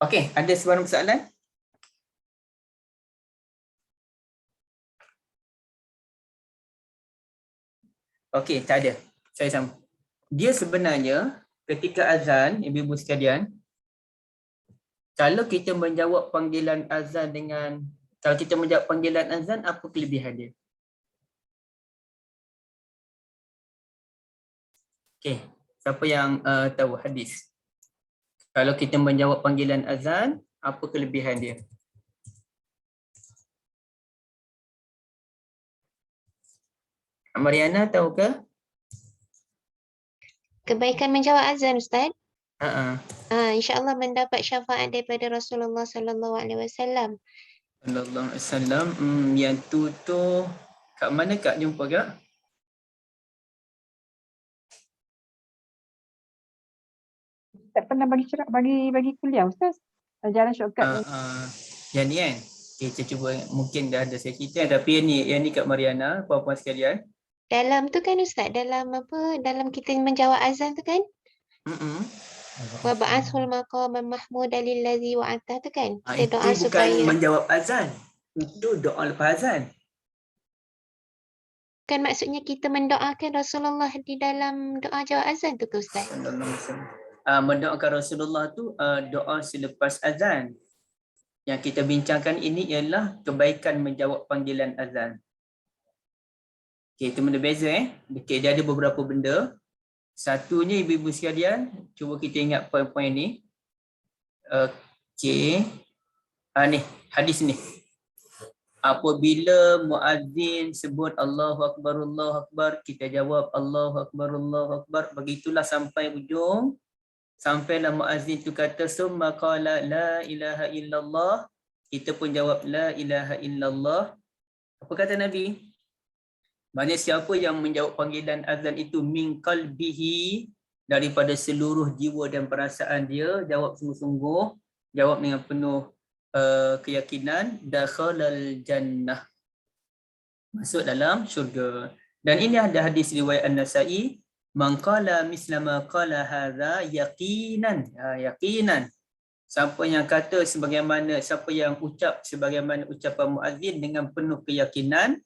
Okey, ada sebarang persoalan? Okey, tak ada. Saya sama. Dia sebenarnya ketika azan, ibu-ibu sekalian, kalau kita menjawab panggilan azan apa kelebihan dia? Okey, siapa yang tahu hadis? Kalau kita menjawab panggilan azan, apa kelebihan dia? Mariana tahu ke? Kebaikan menjawab azan Ustaz. InsyaAllah mendapat syafaat daripada Rasulullah sallallahu alaihi wasallam. Sallallahu alaihi wasallam. Yang tu kat mana Kak jumpa Kak? Tak pernah bagi kuliah Ustaz. Jalan shortcut. Yang ni kan. Okay, saya cuba mungkin dah ada saya cerita tapi yang ni Kak Mariana, puan-puan sekalian. Dalam tu kan Ustaz, dalam apa, dalam kita menjawab azan tu kan, wa ba'athul maqaman mahmudan lillazi wa'ata tu kan, kita doa Itu bukan supaya menjawab azan. Itu doa lepas azan. kan maksudnya kita mendoakan Rasulullah di dalam doa jawab azan tu ke Ustaz? Mendoakan Rasulullah tu doa selepas azan. Yang kita bincangkan ini ialah kebaikan menjawab panggilan azan. Okay, itu benda beza Okay, dia ada beberapa benda. Satunya ibu-ibu sekalian, cuba kita ingat poin-poin ni. Okay. Ni, hadis ni. Apabila muazzin sebut Allahu Akbar, kita jawab Allahu Akbar. Begitulah sampai ujung. Sampailah muazzin tu kata summa qala la ilaha illallah, kita pun jawab la ilaha illallah. Apa kata Nabi? Maksudnya siapa yang menjawab panggilan azan itu min qalbihi, daripada seluruh jiwa dan perasaan dia, jawab sungguh-sungguh, jawab dengan penuh keyakinan, dakhalal jannah, masuk dalam syurga. Dan ini ada hadis riwayat An-Nasa'i, man qala misla ma qala hadza yaqinan, yaqinan. Siapa yang kata sebagaimana, siapa yang ucap sebagaimana ucapan muazzin dengan penuh keyakinan,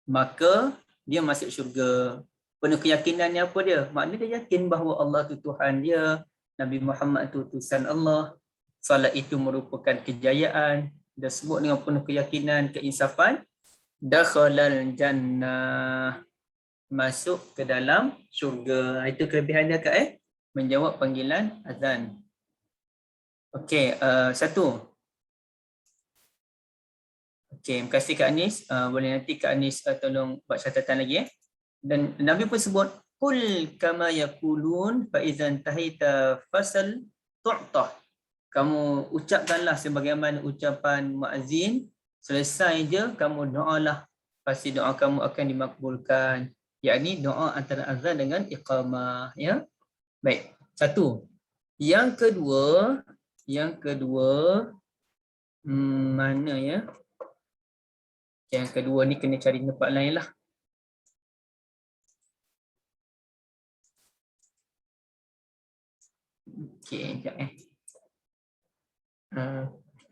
maka dia masuk syurga. Penuh keyakinannya apa dia? Maknanya dia yakin bahawa Allah itu Tuhan dia, Nabi Muhammad itu utusan Allah, salat itu merupakan kejayaan, dia sebut dengan penuh keyakinan, keinsafan, dakhalal jannah, masuk ke dalam syurga. Itu kelebihan dia Kak menjawab panggilan azan. Okey, satu. Okey, terima kasih Kak Anis. Boleh nanti Kak Anis tolong buat catatan lagi Dan Nabi pun sebut qul kama yaqulun fa idzan tahita fasal tu'tah. Kamu ucapkanlah sebagaimana ucapan muazzin, selesai je kamu doalah, pasti doa kamu akan dimakbulkan. Yakni doa antara azan dengan iqamah, ya. Baik, satu. Yang kedua mana ya? Yang kedua ni kena cari tempat lain lah. Okey, sekejap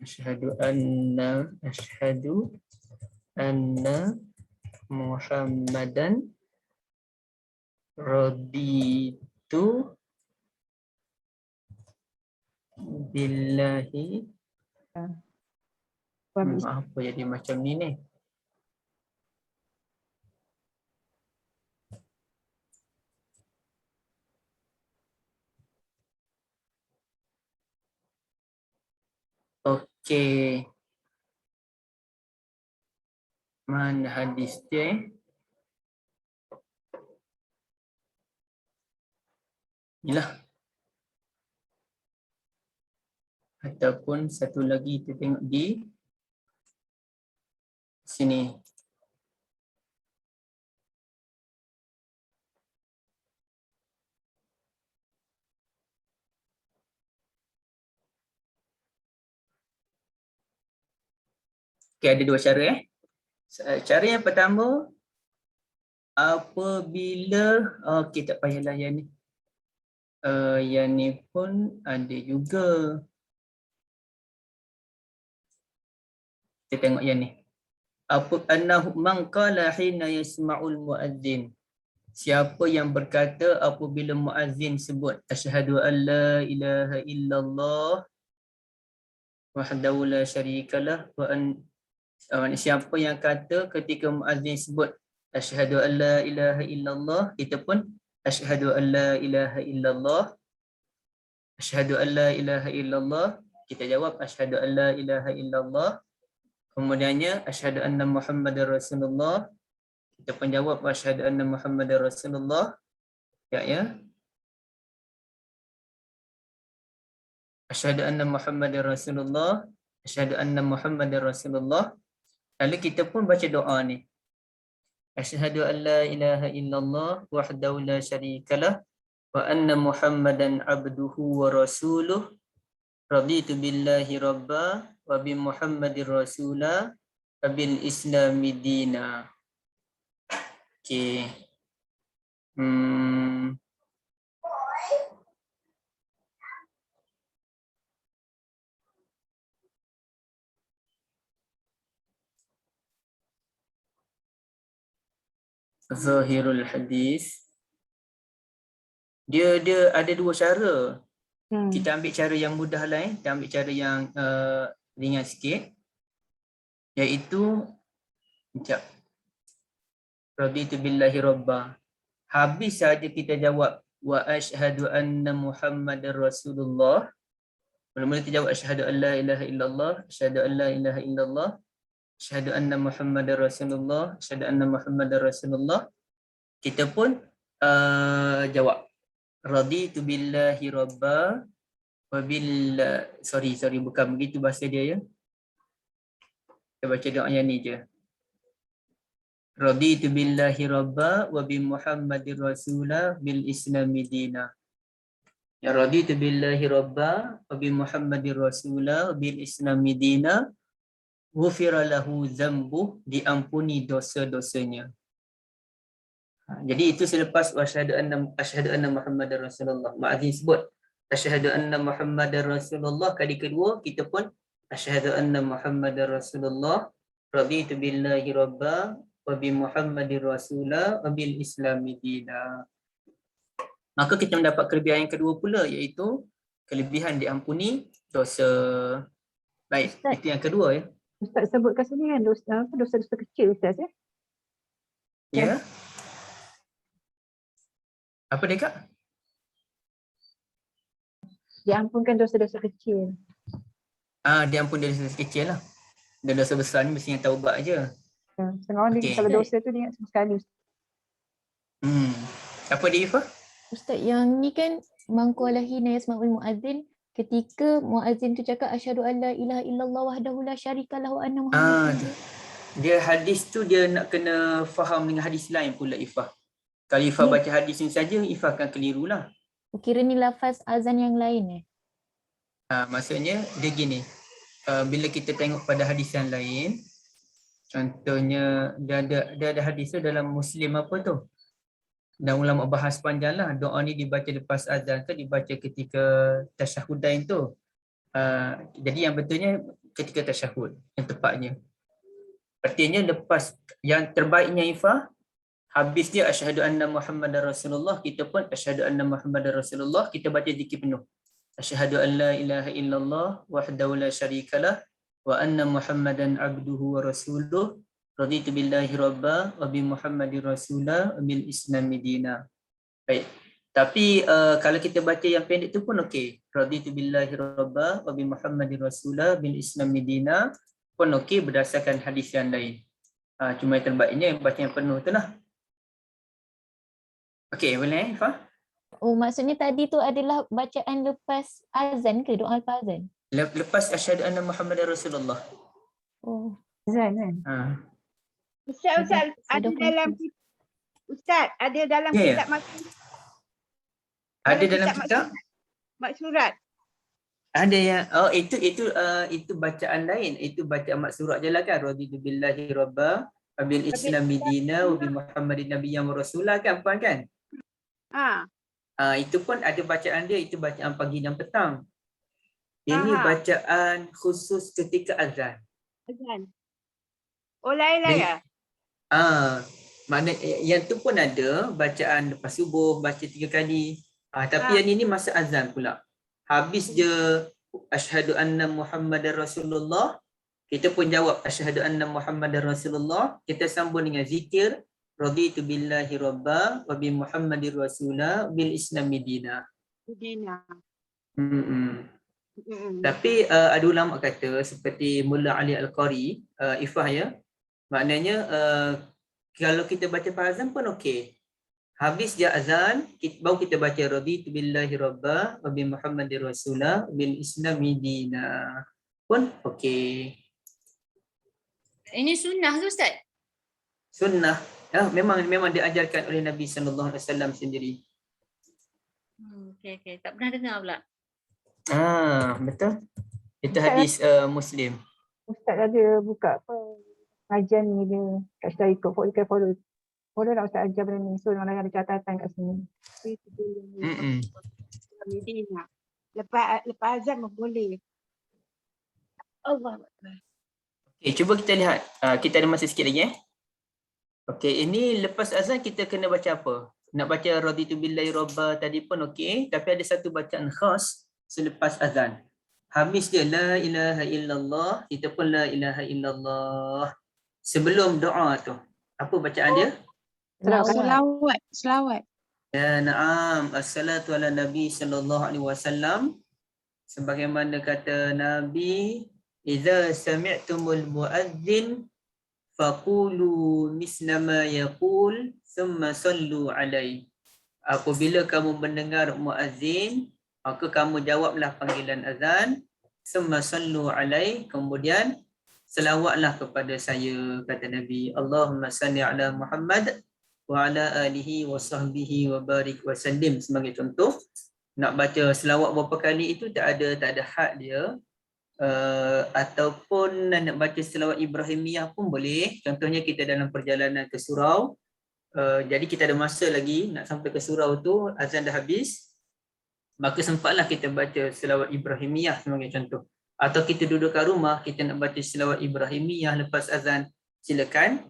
Asyhadu anna Muhammadan raditu billahi. Apa jadi macam ni? Okey. Mana hadis dia? Inilah. Ataupun satu lagi kita tengok di sini. Okay, ada dua cara Cara yang pertama, apabila tak payahlah yang ni. Yang ni pun ada juga. Kita tengok yang ni. Annahu man qala hina yasma'ul muazzin. Siapa yang berkata apabila muazzin sebut asyhadu an la ilaha illallah wahdahu la syarikalah wa an. Siapa yang kata ketika muazzin sebut asyhadu an la ilaha illallah, kita pun asyhadu an la ilaha illallah. Asyhadu an la ilaha illallah, kita jawab asyhadu an la ilaha illallah. Kemudiannya asyhadu anna Muhammadar Rasulullah, kita pun jawab asyhadu anna Muhammadar Rasulullah. Ya. Asyhadu anna Muhammadar Rasulullah, asyhadu anna Muhammadar Rasulullah. Lalu kita pun baca doa ni. Asyhadu an la ilaha illallah wahdahu la syarikalah wa anna Muhammadan abduhu wa rasuluh. Raditu billahi rabba wa bi Muhammadir rasula wa bil islami dina. Okey. Zahirul hadis. Dia ada dua cara. Kita ambil cara yang mudah lah kita ambil cara yang ringan sikit. Iaitu sekejap. Raditu billahi rabba. Habis saja kita jawab wa asyhadu anna Muhammadar Rasulullah. Mula-mula kita jawab asyhadu an la ilaha illallah, asyhadu an la ilaha illallah, asyhadu anna Muhammadar Rasulullah, asyhadu anna Muhammadar Rasulullah. Kita pun jawab raditu billahi rabba wa sorry bukan begitu bahasa dia ya. Kita baca doa yang ni je. Raditu billahi rabba wa bi Muhammadir rasula bil islami dina. Ya raditu billahi rabba wa bi Muhammadir rasula bil islami dina. Ghufira lahu dzambuh, diampuni dosa-dosanya. Jadi itu selepas asyhadu anna Muhammadar Rasulullah. Muadzin sebut asyhadu anna Muhammadar Rasulullah, kali kedua kita pun asyhadu anna Muhammadar Rasulullah, raditu billahi rabba wa bi Muhammadir rasula wa bil islami dina. Maka kita mendapat kelebihan yang kedua pula, iaitu kelebihan diampuni dosa. Baik, Ustaz, itu yang kedua ya. Ustaz sebut kat sini kan dosa-dosa kecil Ustaz ya? Ya. Apa dia Kak? Diampunkan dosa-dosa kecil. Diampun dosa-dosa kecil lah. Dan dosa besar ni mestinya taubat aja. Setengah orang dia kalau dosa tu dia ingat sekali. Apa dia Ifah? Ustaz, yang ni kan mangkualahi yasma'ul muadzin, ketika muadzin tu cakap asyhadu an la ilaha illallah wahdahu la syarikalah wa anna muhammadan. Dia hadis tu dia nak kena faham dengan hadis lain pula Ifah. Kalau Ifah baca hadis ni saja, Ifah akan kelirulah. Kira ni lafaz azan yang lain Maksudnya dia gini. Bila kita tengok pada hadis yang lain, contohnya dia ada hadis tu dalam Muslim apa tu? Dan ulama bahas panjang lah, doa ni dibaca lepas azan ke dibaca ketika tasyahudain tu. Jadi yang betulnya ketika tasyahud, yang tepatnya. Artinya lepas, yang terbaiknya Ifah, habis dia asyhadu anna Muhammadar Rasulullah, kita pun asyhadu anna Muhammadar Rasulullah, kita baca zikir penuh. Asyhadu an la ilaha illallah wahdahu la syarikalah wa anna Muhammadan abduhu wa rasuluh, raditu billahi rabba wa bi Muhammadir rasula bil islami dina. Baik. Tapi kalau kita baca yang pendek tu pun okey. Raditu billahi rabba wa bi Muhammadir rasula bil islami dina pun okey berdasarkan hadis yang lain. Cuma yang terbaiknya baca yang penuh tu lah. Okey, boleh Ifah? Oh, maksudnya tadi tu adalah bacaan lepas azan ke, doa lepas azan? Lepas asyhadu anna Muhammadar Rasulullah. Oh, azan kan? Ustaz, ada dalam kitab Ada dalam kitab maksurat. Ada yang itu bacaan lain, itu bacaan maksurat je lah kan. Raditu billahi rabba wa bil islami dina wa bi Muhammadin nabiyyan wa rasulah kan, puan kan? Itu pun ada bacaan dia, itu bacaan pagi dan petang. Ini bacaan khusus ketika azan. Oh, lain-lain ya? Makna yang tu pun ada bacaan lepas subuh, baca 3 kali. Tapi yang ini masa azan pula. Habis je asyhadu anna Muhammadar Rasulullah, kita pun jawab asyhadu anna Muhammadar Rasulullah, kita sambung dengan zikir raditu billahi rabba wa bi Muhammadir rasula bil islami dina. Tapi ada ulama kata seperti Mullah Ali Al-Qari, Ifah ya, maknanya kalau kita baca azan pun okey. Habis je azan, baru kita baca raditu billahi rabba wa bi Muhammadir rasula bil islami dina. Pun okey. Ini sunnah tu Ustaz? Sunnah. Memang diajarkan oleh Nabi sallallahu alaihi wasallam sendiri. Okey. Tak pernah dengar pula. Betul. Itu hadis Muslim. Ustaz ada buka apa pengajian ni dia kat Syarikat follow Boleh tak Ustaz ajar benda ni? So orang ada catatan kat sini. Medina. Lepas azan boleh. Allah. Okay, cuba kita lihat. Kita ada masa sikit lagi Okay, ini lepas azan kita kena baca apa? Nak baca raditu billahi rabba tadi pun okey, tapi ada satu bacaan khas selepas azan. Habis dia la ilaha illallah, kita pun la ilaha illallah. Sebelum doa tu, apa bacaan dia? Selawat. Ya na'am, assalatu ala nabi sallallahu alaihi wasallam. Sebagaimana kata Nabi, idza sami'tumul muadzin faqulu misla ma yaqul thumma sallu alaihi. Apabila kamu mendengar muazzin, maka kamu jawablah panggilan azan, thumma sallu alaihi, kemudian selawatlah kepada saya, kata Nabi. Allahumma salli ala Muhammad wa ala alihi wa sahbihi wa barik wa sallim. Sebagai contoh, nak baca selawat berapa kali itu tak ada had dia. Ataupun nak baca selawat Ibrahimiyah pun boleh. Contohnya kita dalam perjalanan ke surau, jadi kita ada masa lagi nak sampai ke surau tu, azan dah habis, maka sempatlah kita baca selawat Ibrahimiyah sebagai contoh. Atau kita duduk kat rumah, kita nak baca selawat Ibrahimiyah lepas azan, silakan.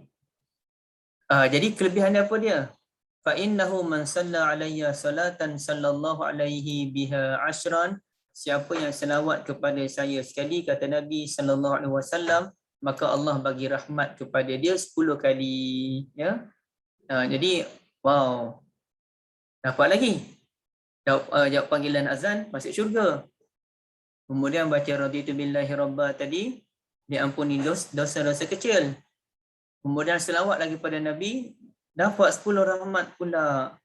Jadi kelebihan apa dia? Fa innahu man salla alayya salatan sallallahu alaihi biha ashran. Siapa yang selawat kepada saya sekali, kata Nabi sallallahu alaihi wasallam, maka Allah bagi rahmat kepada dia 10 kali, ya. Jadi wow. Dapat lagi. Jawab panggilan azan, masuk syurga. Kemudian baca raditu billahi rabba tadi, diampuni dosa-dosa kecil. Kemudian selawat lagi pada Nabi, dapat 10 rahmat pula.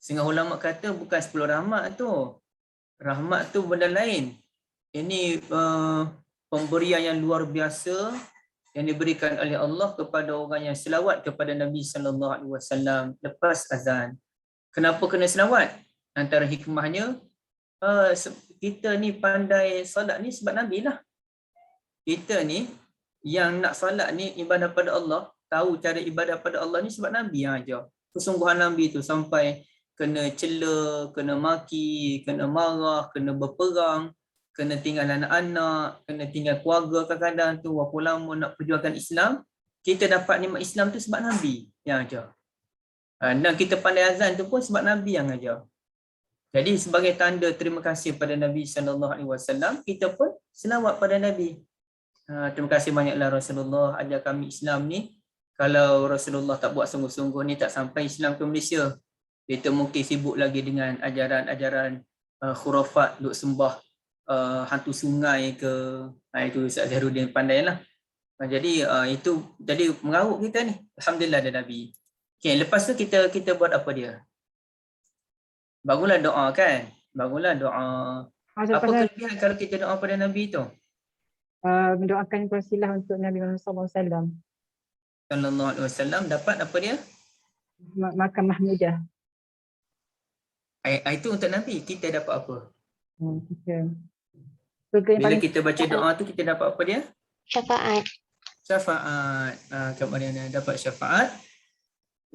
Setengah ulama kata bukan 10 rahmat tu. Rahmat tu benda lain. Ini pemberian yang luar biasa yang diberikan oleh Allah kepada orang yang selawat kepada Nabi sallallahu alaihi wasallam lepas azan. Kenapa kena selawat? Antara hikmahnya, kita ni pandai solat ni sebab Nabi lah. Kita ni yang nak solat ni ibadah pada Allah, tahu cara ibadah pada Allah ni sebab Nabi yang ajar. Kesungguhan Nabi tu sampai kena cela, kena maki, kena marah, kena berperang, kena tinggal anak-anak, kena tinggal keluarga kadang-kadang tu, berapa lama nak perjuangkan Islam. Kita dapat nikmat Islam tu sebab Nabi yang ajar. Dan kita pandai azan tu pun sebab Nabi yang ajar. Jadi sebagai tanda terima kasih pada Nabi sallallahu alaihi wasallam, kita pun selawat pada Nabi. Terima kasih banyaklah Rasulullah ajar kami Islam ni. Kalau Rasulullah tak buat sungguh-sungguh ni, tak sampai Islam ke Malaysia. Kita mungkin sibuk lagi dengan ajaran-ajaran khurafat, duk sembah hantu sungai ke. Itu Ustaz Zahruddin pandai lah. Jadi itu jadi mengarut kita ni. Alhamdulillah ada Nabi. Okay, lepas tu kita buat apa dia? Bangunlah doa kan? Bangunlah doa. Apa kelebihan kalau kita doa pada Nabi tu? Mendoakan wasilah untuk Nabi Muhammad sallallahu alaihi wasallam dapat apa dia? Makan mahmudah. Itu untuk Nabi, kita dapat apa? Bila kita baca doa tu kita dapat apa dia? Syafaat. Syafaat. Kemudian dapat syafaat.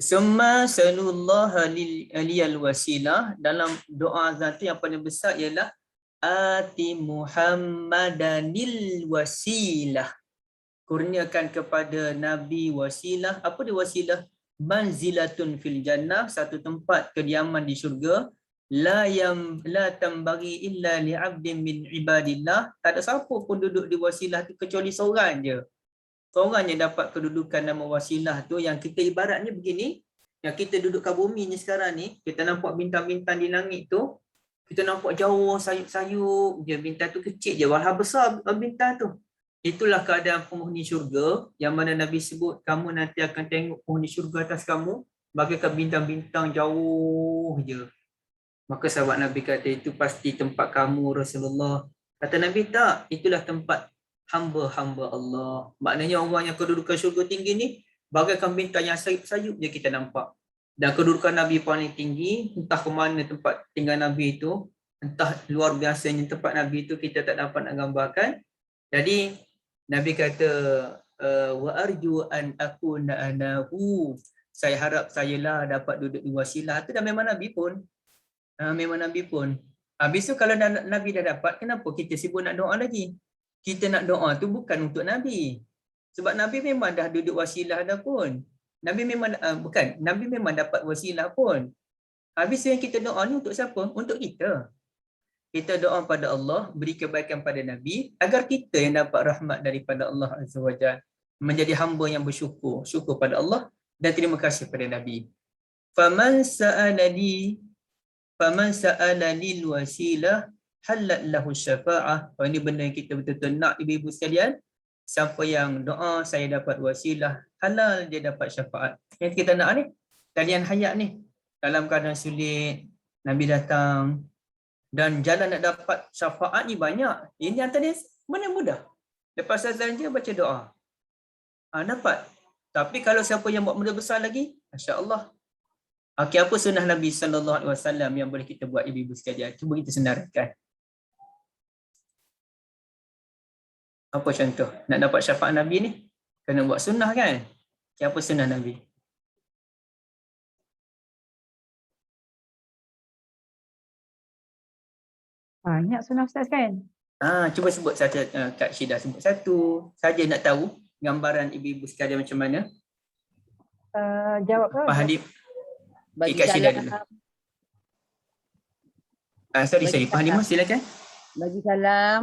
Summa salullaha liyal wasilah. Dalam doa azan tu yang paling besar ialah ati Muhammadanil wasilah. Kurniakan kepada Nabi wasilah. Apa dia wasilah? Manzilatun fil jannah, satu tempat kediaman di syurga. La tambagi illa li 'abdin min ibadillah. Tak ada siapa pun duduk di wasilah tu kecuali seorang je. Seorang yang dapat kedudukan nama wasilah tu, yang kita ibaratnya begini, yang kita duduk kat bumi ni sekarang ni, kita nampak bintang-bintang di langit tu, kita nampak jauh sayup-sayup je, bintang tu kecil je, walau besar bintang tu. Itulah keadaan penghuni syurga yang mana Nabi sebut, kamu nanti akan tengok penghuni syurga atas kamu bagaikan bintang-bintang jauh je. Maka sahabat Nabi kata, itu pasti tempat kamu Rasulullah. Kata Nabi, tak, itulah tempat hamba-hamba Allah. Maknanya orang yang kedudukan syurga tinggi ni bagaikan bintang yang sayup-sayup je kita nampak. Dan kedudukan Nabi paling tinggi, entah ke mana tempat tinggal Nabi itu, entah luar biasanya tempat Nabi itu, kita tak dapat nak gambarkan. Jadi Nabi kata, wa arju an akuna anahu. saya harap sayalah dapat duduk di wasilah. Itu dah memang Nabi pun. Memang Nabi pun. Habis tu kalau Nabi dah dapat, kenapa kita sibuk nak doa lagi? Kita nak doa tu bukan untuk Nabi. Sebab Nabi memang dah duduk wasilah dah pun. Nabi memang Nabi memang dapat wasilah pun. Habis yang kita doa ni untuk siapa? Untuk kita. Kita doa pada Allah, beri kebaikan pada Nabi agar kita yang dapat rahmat daripada Allah Azza wa Jalla, menjadi hamba yang bersyukur, syukur pada Allah dan terima kasih pada Nabi. Faman sa'ala lil wasilah halat lahu syafa'ah. Ini benda yang kita betul-betul nak, ibu-ibu sekalian. Siapa yang doa saya dapat wasilah, halal dia dapat syafaat. Yang kita nak ni, talian hayat ni. Dalam keadaan sulit, Nabi datang dan jalan nak dapat syafaat ni banyak. Ini antara mana mudah. Lepas azan je baca doa. Dapat. Tapi kalau siapa yang buat benda besar lagi, masya-Allah. Okey, apa sunnah Nabi SAW yang boleh kita buat, ibu-ibu sekalian? Cuba kita senaraikan. Apa contoh? Nak dapat syafaat Nabi ni, kena buat sunnah kan? Okay, apa sunnah Nabi? Banyak sunnah Ustaz kan? Cuba sebut satu, Kak Syida sebut satu. Saja nak tahu gambaran ibu-ibu sekalian macam mana. Jawab Pak Hadib. Bagi Kak Syida salam. dulu. Sorry. Pak Hadib, silakan. Bagi salam.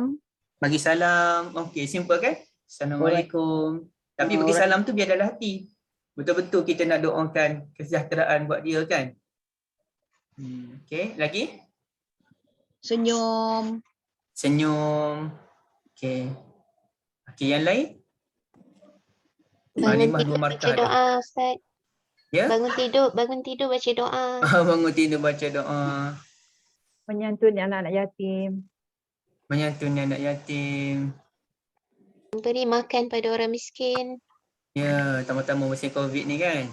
Bagi salam. Okey, simple kan? Assalamualaikum. Tapi bagi salam tu biar dalam hati. Betul-betul kita nak doakan kesejahteraan buat dia kan? Okey, lagi? Senyum. Senyum. Okey. Okey, yang lain? Bangun Halimah tidur dua baca markah dah. doa Ustaz. Ya? Bangun tidur baca doa. Bangun tidur baca doa. Menyantuni anak-anak yatim. Menyantuni anak yatim. Beri makan pada orang miskin. Ya, tambah-tambah musim COVID ni kan.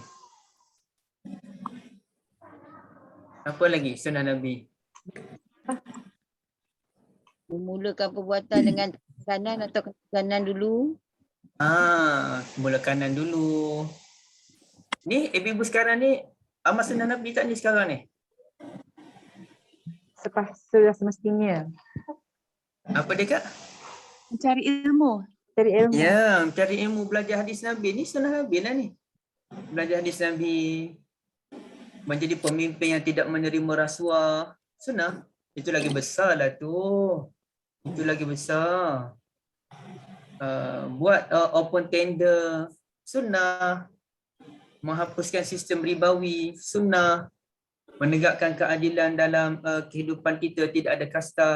Apa lagi sunnah Nabi? Memulakan perbuatan dengan kanan atau kanan dulu. Mula kanan dulu. Ni ibu-ibu sekarang ni amal sunnah Nabi tak ni sekarang ni? Sudah semestinya. Apa dia Kak? Mencari ilmu. Cari ilmu. Ya, mencari ilmu, belajar hadis Nabi ni sunnah Nabi lah ni. Belajar hadis Nabi. Menjadi pemimpin yang tidak menerima rasuah. Sunnah. Itu lagi besar lah tu. Itu lagi besar. Buat open tender. Sunnah. Menghapuskan sistem ribawi. Sunnah. Menegakkan keadilan dalam kehidupan kita, tidak ada kasta.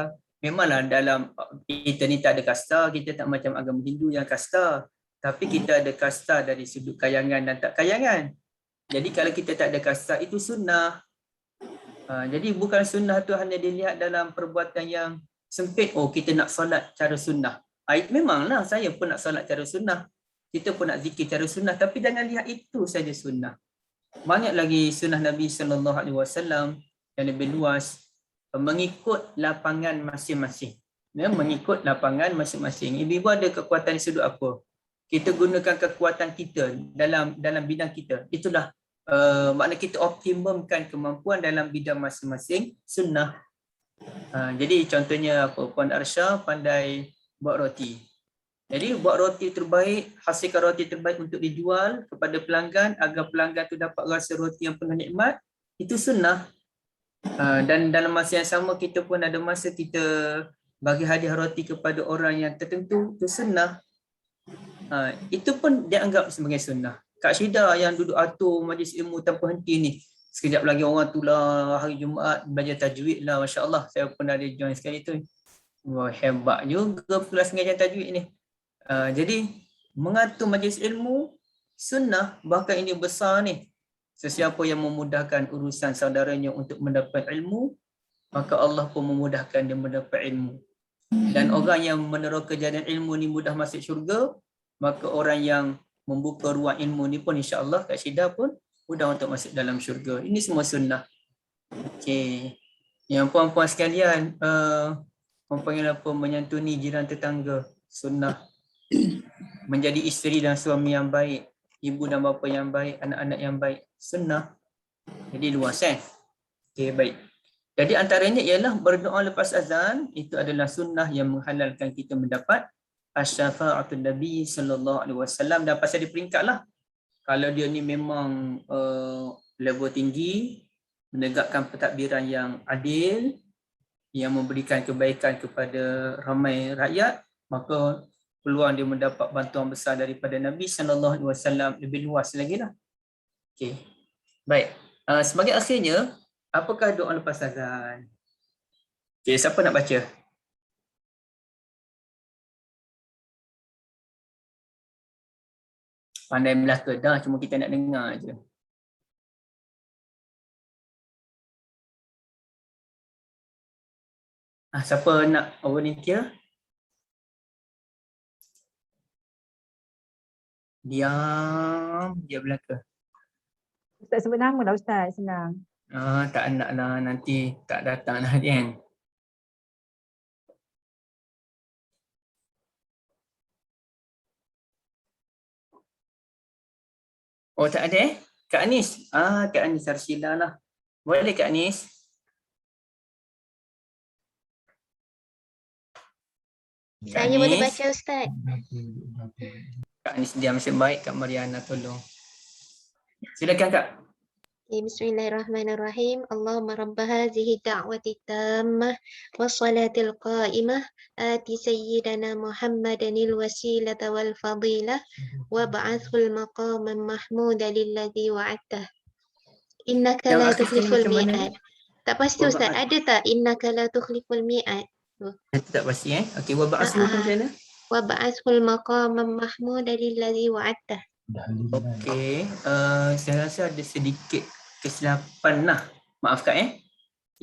Memanglah dalam kita ni tak ada kasta, kita tak macam agama Hindu yang kasta. Tapi kita ada kasta dari sudut kayangan dan tak kayangan. Jadi kalau kita tak ada kasta, itu sunnah. Jadi bukan sunnah tu hanya dilihat dalam perbuatan yang sempit. Oh, kita nak solat cara sunnah. Memanglah saya pun nak solat cara sunnah. Kita pun nak zikir cara sunnah. Tapi jangan lihat itu saja sunnah. Banyak lagi sunnah Nabi SAW yang lebih luas. Mengikut lapangan masing-masing. Ya, mengikut lapangan masing-masing. Ibu-ibu ada kekuatan di sudut apa? Kita gunakan kekuatan kita dalam bidang kita. Itulah makna kita optimumkan kemampuan dalam bidang masing-masing sunnah. Jadi contohnya apa? Puan Arsha pandai buat roti. Jadi buat roti terbaik, hasilkan roti terbaik untuk dijual kepada pelanggan agar pelanggan tu dapat rasa roti yang penuh nikmat. Itu sunnah. Dan dalam masa yang sama kita pun ada masa kita bagi hadiah roti kepada orang yang tertentu, itu sunnah. Itu pun dianggap sebagai sunnah. Kak Syida yang duduk atur majlis ilmu tanpa henti ni, sekejap lagi orang tu lah hari Jumaat belajar tajwid lah, Masya Allah. Saya pun ada join sekali tu. Wah, hebat juga kelas mengajar tajwid ni. Jadi mengatur majlis ilmu sunnah, bahkan ini besar ni. Sesiapa yang memudahkan urusan saudaranya untuk mendapat ilmu, maka Allah pun memudahkan dia mendapat ilmu. Dan orang yang meneroka jalan ilmu ni mudah masuk syurga, maka orang yang membuka ruang ilmu ni pun insya-Allah Kak Syida pun mudah untuk masuk dalam syurga. Ini semua sunnah. Okey. Yang puan-puan sekalian, panggil apa, menyantuni jiran tetangga, sunnah. Menjadi isteri dan suami yang baik, ibu dan bapa yang baik, anak-anak yang baik. sunnah. Jadi luas Okey, baik. Jadi antaranya ialah berdoa lepas azan, itu adalah sunnah yang menghalalkan kita mendapat asy-syafa'atun Nabi sallallahu alaihi wasallam. Dan pasal dia peringkat lah. Kalau dia ni memang level tinggi, menegakkan pentadbiran yang adil, yang memberikan kebaikan kepada ramai rakyat, maka peluang dia mendapat bantuan besar daripada Nabi sallallahu alaihi wasallam lebih luas lagi lah. Okey. Baik. Sebagai akhirnya, apakah doa lepas azan? Okey, siapa nak baca? Pandai Melaka dah, cuma kita nak dengar je. Siapa nak volunteer? Diam, dia belaka. Ustaz sebut nama lah Ustaz, senang. Tak nak lah, nanti tak datang lah kan. Oh tak ada Kak Anis. Kak Anis Arsila lah. Boleh Kak Anis? Saya boleh baca Ustaz. Kak Anis diam sebaik, Kak Mariana tolong. Silakan Kak. Bismillahirrahmanirrahim. Allahumma rabba hadhihi da'wati tammah wassalatil qa'imah ati sayyidana Muhammadanil wasilata wal fadilah wa ba'athul maqaman mahmuda lilladzi wa'adtah. Innaka la tukhliful mi'ad. Tak pasti Ustaz, ada tak innaka la tukhliful mi'ad? Itu tak pasti Okey, wa ba'athul macam mana? Wa ba'athul maqaman mahmuda lilladzi wa'adtah. Okey, saya rasa ada sedikit kesilapan lah. Maaf Kak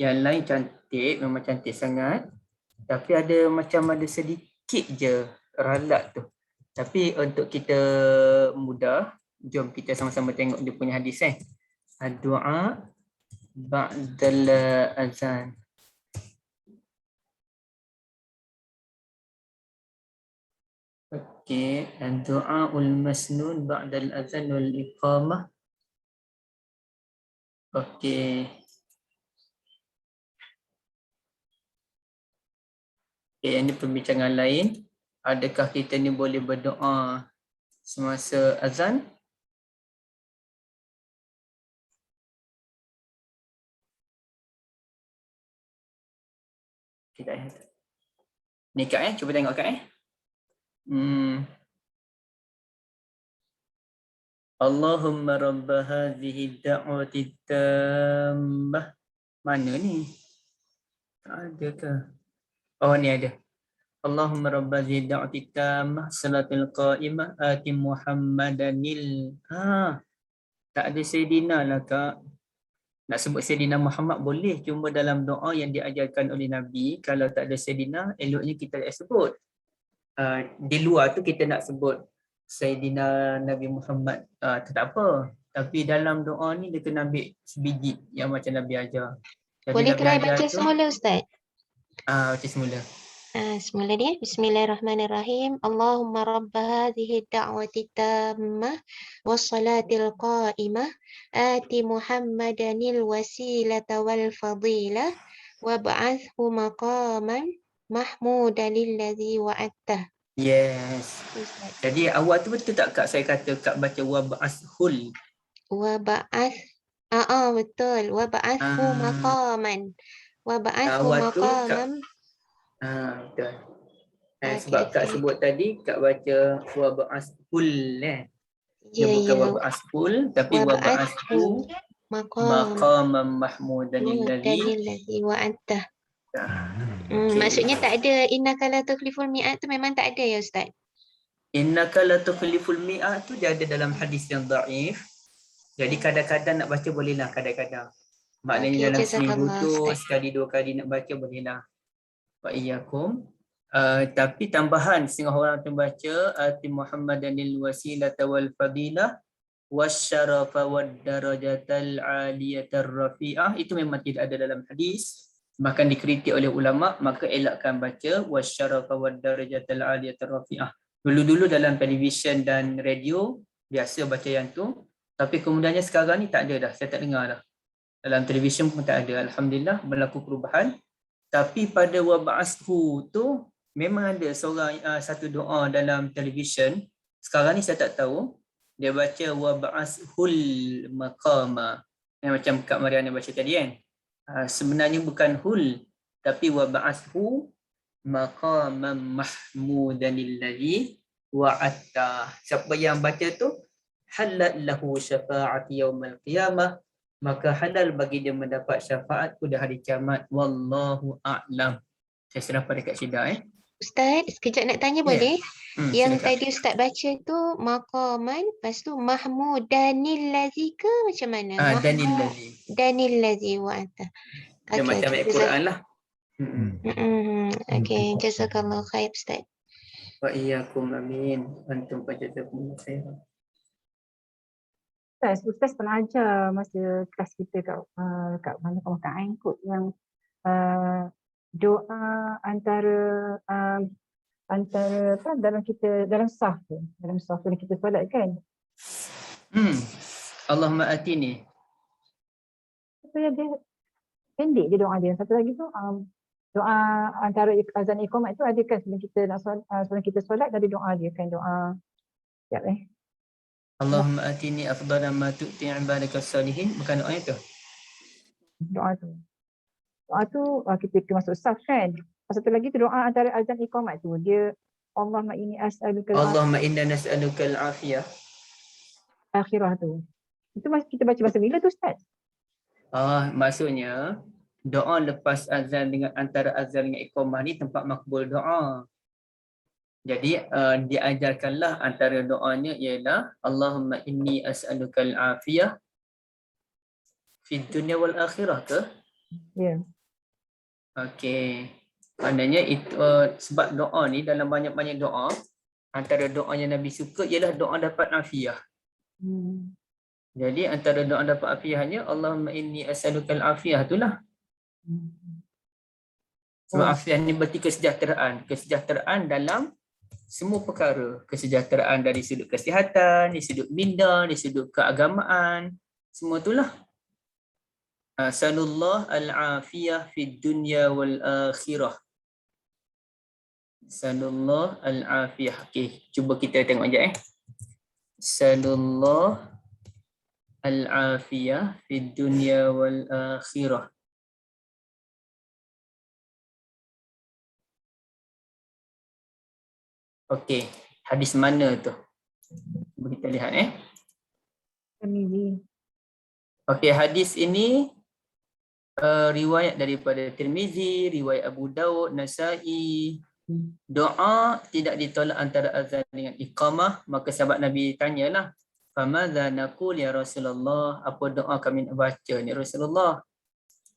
Yang lain cantik, memang cantik sangat. Tapi ada sedikit je ralat tu. Tapi untuk kita mudah, jom kita sama-sama tengok dia punya hadis Doa ba'dal azan. Okey, doaul masnun ba'dal azan wal iqamah. Okey. Ini perbincangan lain. Adakah kita ni boleh berdoa semasa azan? Kita ni Kak cuba tengok Kak Allahumma rabba hadhihi da'wati tammah. Mana ni? Tak ada ke? Oh ni ada. Allahumma rabba hadhihi da'wati tammah salatul qa'imah ati Muhammadanil. Tak ada Sayyidina lah Kak. Nak sebut Sayyidina Muhammad boleh, cuma dalam doa yang diajarkan oleh Nabi, kalau tak ada Sayyidina, eloknya kita tak sebut. Di luar tu kita nak sebut Sayyidina Nabi Muhammad, tak apa. Tapi dalam doa ni dia kena ambil sebiji yang macam Nabi ajar. Jadi boleh Nabi try ajar baca tu, semula Ustaz? Baca semula. Semula dia. Bismillahirrahmanirrahim. Allahumma rabba hadhihi da'wati tammah wassalatil qa'imah ati Muhammadanil wasilata wal fadilah wa ba'athhu maqaman mahmudan lilladzi wa'adtah. Yes. Jadi awal tu betul tak Kak saya kata Kak baca wa ba'athul? Wa ba'ath. Betul. Wa ba'athhu maqaman. Wa ba'athhu Awal tu Kak maqaman. Betul. Sebab Kak sebut tadi Kak baca wa ba'athul dia bukan wa ba'athul tapi wa ba'athu maqaman mahmudan lilladzi wa'adtah. Maksudnya tak ada innaka la tukhliful mi'ad tu memang tak ada ya Ustaz? Innaka la tukhliful mi'ad tu dia ada dalam hadis yang dhaif. Jadi kadang-kadang nak baca bolehlah kadang-kadang. Maknanya dalam seminggu tu sekali dua kali nak baca bolehlah. Wa iyyakum. Tapi tambahan setengah orang tu baca ati Muhammadanil wasilata wal fadilah wasyarafa wad darajatal aliyatar rafi'ah, itu memang tidak ada dalam hadis. Bahkan dikritik oleh ulama, maka elakkan baca wasyarafa wad darajatal aliyatar rafi'ah. Dulu-dulu dalam televisyen dan radio biasa baca yang tu. Tapi kemudiannya sekarang ni tak ada dah, saya tak dengar dah. Dalam televisyen pun tak ada. Alhamdulillah berlaku perubahan. Tapi pada wab'ashu tu memang ada seorang satu doa dalam televisyen. Sekarang ni saya tak tahu. Dia baca wab'ashul maqama. Yang macam Kak Mariana baca tadi kan. Sebenarnya bukan hul, tapi wab'ashu maqamam mahmudan alladhi wa'atta. Siapa yang baca tu halal lahu syafa'ati yaumal qiyamah, maka halal bagi dia mendapat syafaat pada hari kiamat. Wallahu a'lam. Saya serah pada Kak Syida. Ustaz, sekejap nak tanya Ya. boleh? Yang Silakan. tadi Ustaz baca tu maqaman, lepas tu mahmudanil ladzi ke macam mana? Danil ladzi. Danil ladzi wa'ata. Dia macam ayat Quran lah. Okey, jazakallah khair Ustaz. Wa iyyakum amin. Antum fajazakumullah khairan. Ustaz pernah ajar masa kelas kita kat mana Kat Ain kot yang doa antara apa dalam saf tu kita solat kan. Allahumma atini. Apa yang dia pendek je doa dia. Satu lagi tu doa antara azan iqamah itu ada kan sebelum kita solat ada doa dia kan, doa sekejap Allahumma atini afdala ma tu'ti ibadaka salihin. Bukan doa itu. Doa tu kita masuk saf kan. Satu lagi tu doa antara azan iqamah tu dia Allahumma inni as'aluka Allahumma inna nas'aluka al-afiyah. akhirah tu. Itu masih kita baca bahasa bila tu Ustaz? Maksudnya doa lepas azan dengan antara azan dengan iqamah ni tempat makbul doa. Jadi diajarkanlah antara doanya ialah Allahumma inni as'aluka al-afiyah fid dunya wal akhirah ke? Ya. Okey. Maknanya itu sebab doa ni dalam banyak-banyak doa antara doa yang Nabi suka ialah doa dapat afiah. Jadi antara doa dapat afiahnya Allahumma inni as'aluka al-afiyah itulah. Sebab afiah ni berarti kesejahteraan dalam semua perkara, kesejahteraan dari sudut kesihatan, dari sudut minda, dari sudut keagamaan, semua itulah. Sallallahu al-afiyah fid dunya wal akhirah. Sallallahu al-afiyah. Okey, cuba kita tengok sekejap Sallallahu al-afiyah fid dunya wal akhirah. Okey, hadis mana tu? Cuba kita lihat Tirmizi. Okey, hadis ini riwayat daripada Tirmizi, riwayat Abu Daud, Nasa'i. Doa tidak ditolak antara azan dengan iqamah, maka sahabat Nabi tanyalah, "Famadza naqul ya Rasulullah?" Apa doa kami nak baca ni Rasulullah?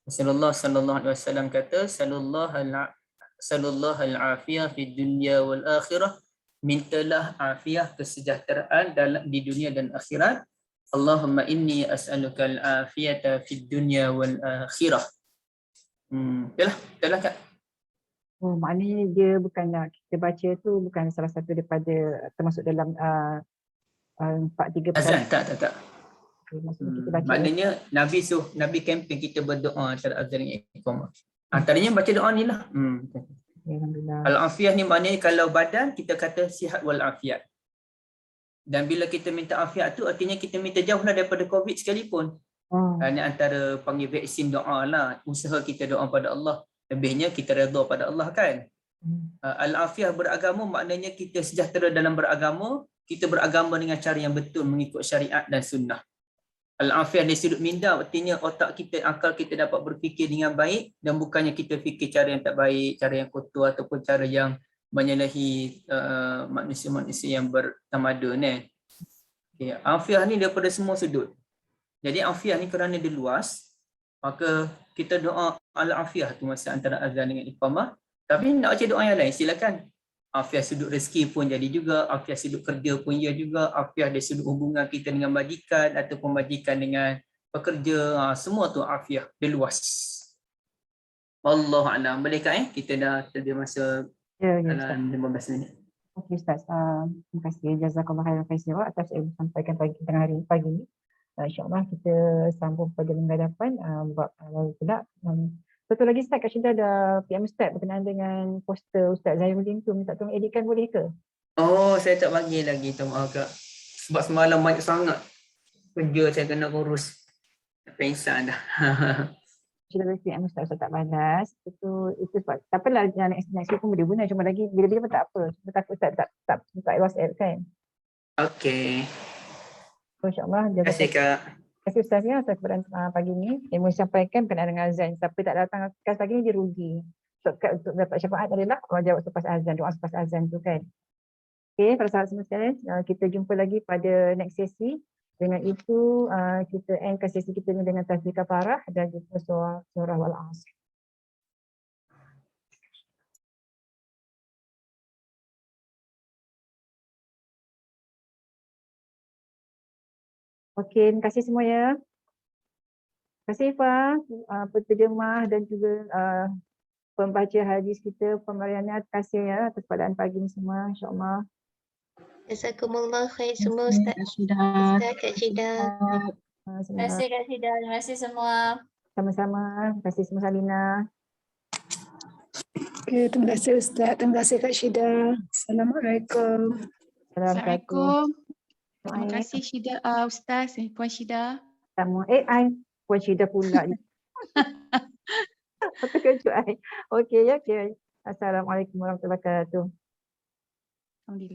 Rasulullah sallallahu alaihi wasallam kata, "Sallallahu al-afiyah fid dunya wal akhirah." Mintalah afiah, kesejahteraan di dunia dan akhirat. Allahumma inni as'aluka al-afiyata fid dunya wal akhirah. Betul Kak. Maknanya dia bukanlah kita baca tu bukan salah satu daripada termasuk dalam 4-3 azan. Tak. Okay, maksudnya kita baca Maknanya Nabi campaign kita berdoa antara azan dengan iqamah. Antaranya baca doa ni lah. Alhamdulillah. Al-afiyah ni maknanya kalau badan kita kata sihat wal afiat. Dan bila kita minta afiat tu artinya kita minta jauhlah daripada COVID sekalipun. Ini antara panggil vaksin doa lah. Usaha kita doa pada Allah. Lebihnya kita redha pada Allah kan. Al-afiyah beragama maknanya kita sejahtera dalam beragama. Kita beragama dengan cara yang betul mengikut syariat dan sunnah. Al-afiyah dari sudut minda artinya otak kita, akal kita dapat berfikir dengan baik dan bukannya kita fikir cara yang tak baik, cara yang kotor ataupun cara yang menyalahi manusia-manusia yang bertamadun. Okay. Afiah ni daripada semua sudut. Jadi afiah ni kerana dia luas, maka kita doa al-afiah tu masa antara azan dengan iqamah. Tapi nak baca doa yang lain silakan. Afiah sudut rezeki pun jadi juga, afiah sudut kerja pun ya juga, afiah dari sudut hubungan kita dengan majikan ataupun majikan dengan pekerja, semua tu afiah, dia luas. Wallahu a'lam. Boleh Kak kita dah terdia masa dalam 15 minit. Okey Ustaz, terima kasih jazakallah khairan katsiran atas ilmu sampaikan tengah hari pagi ni. InsyaAllah kita sambung pada minggu hadapan bab pula. Betul lagi Ustaz, Kak Syida ada PM Ustaz berkenaan dengan poster Ustaz Zainuddin tu, minta tolong editkan boleh ke? Oh, saya tak bagi lagi, tu maaf Kak. Sebab semalam banyak sangat kerja saya kena urus. Pengsan dah. Sudah beri PM Ustaz tak balas. Itu sebab tak apalah, next week pun boleh guna, cuma lagi bila-bila pun tak apa. Cuma takut Ustaz tak buka WhatsApp kan. Okey. InsyaAllah Terima kasih Kak. Terima kasih Ustaz ya atas keberadaan pagi ni. Saya mau sampaikan berkenaan dengan azan. Siapa tak datang kelas pagi ni dia rugi. Shortcut untuk dapat syafaat adalah kalau jawab selepas azan, doa selepas azan tu kan. Okey, para sahabat semua sekalian, kita jumpa lagi pada next sesi. Dengan itu kita endkan sesi kita ni dengan tasbih kafarah dan juga surah wal asr. Okey, terima kasih semua ya. Terima kasih Ifah, penterjemah dan juga pembaca hadis kita, pemberiannya. Terima kasih ya atas keadaan pagi ni semua, insyaAllah. Jazakumullah khair semua Ustaz. Ustaz Kak Syida. Terima kasih Kak Syida. Terima kasih semua. Sama-sama. Terima kasih semua Salina. Okay, terima kasih Ustaz. Terima kasih Kak Syida. Assalamualaikum. Assalamualaikum. Terima kasih Syida, Ustaz, Puan Syida. Puan Syida pula. Betul kejut I. Okey ya. Okay. Assalamualaikum warahmatullahi wabarakatuh. Alhamdulillah.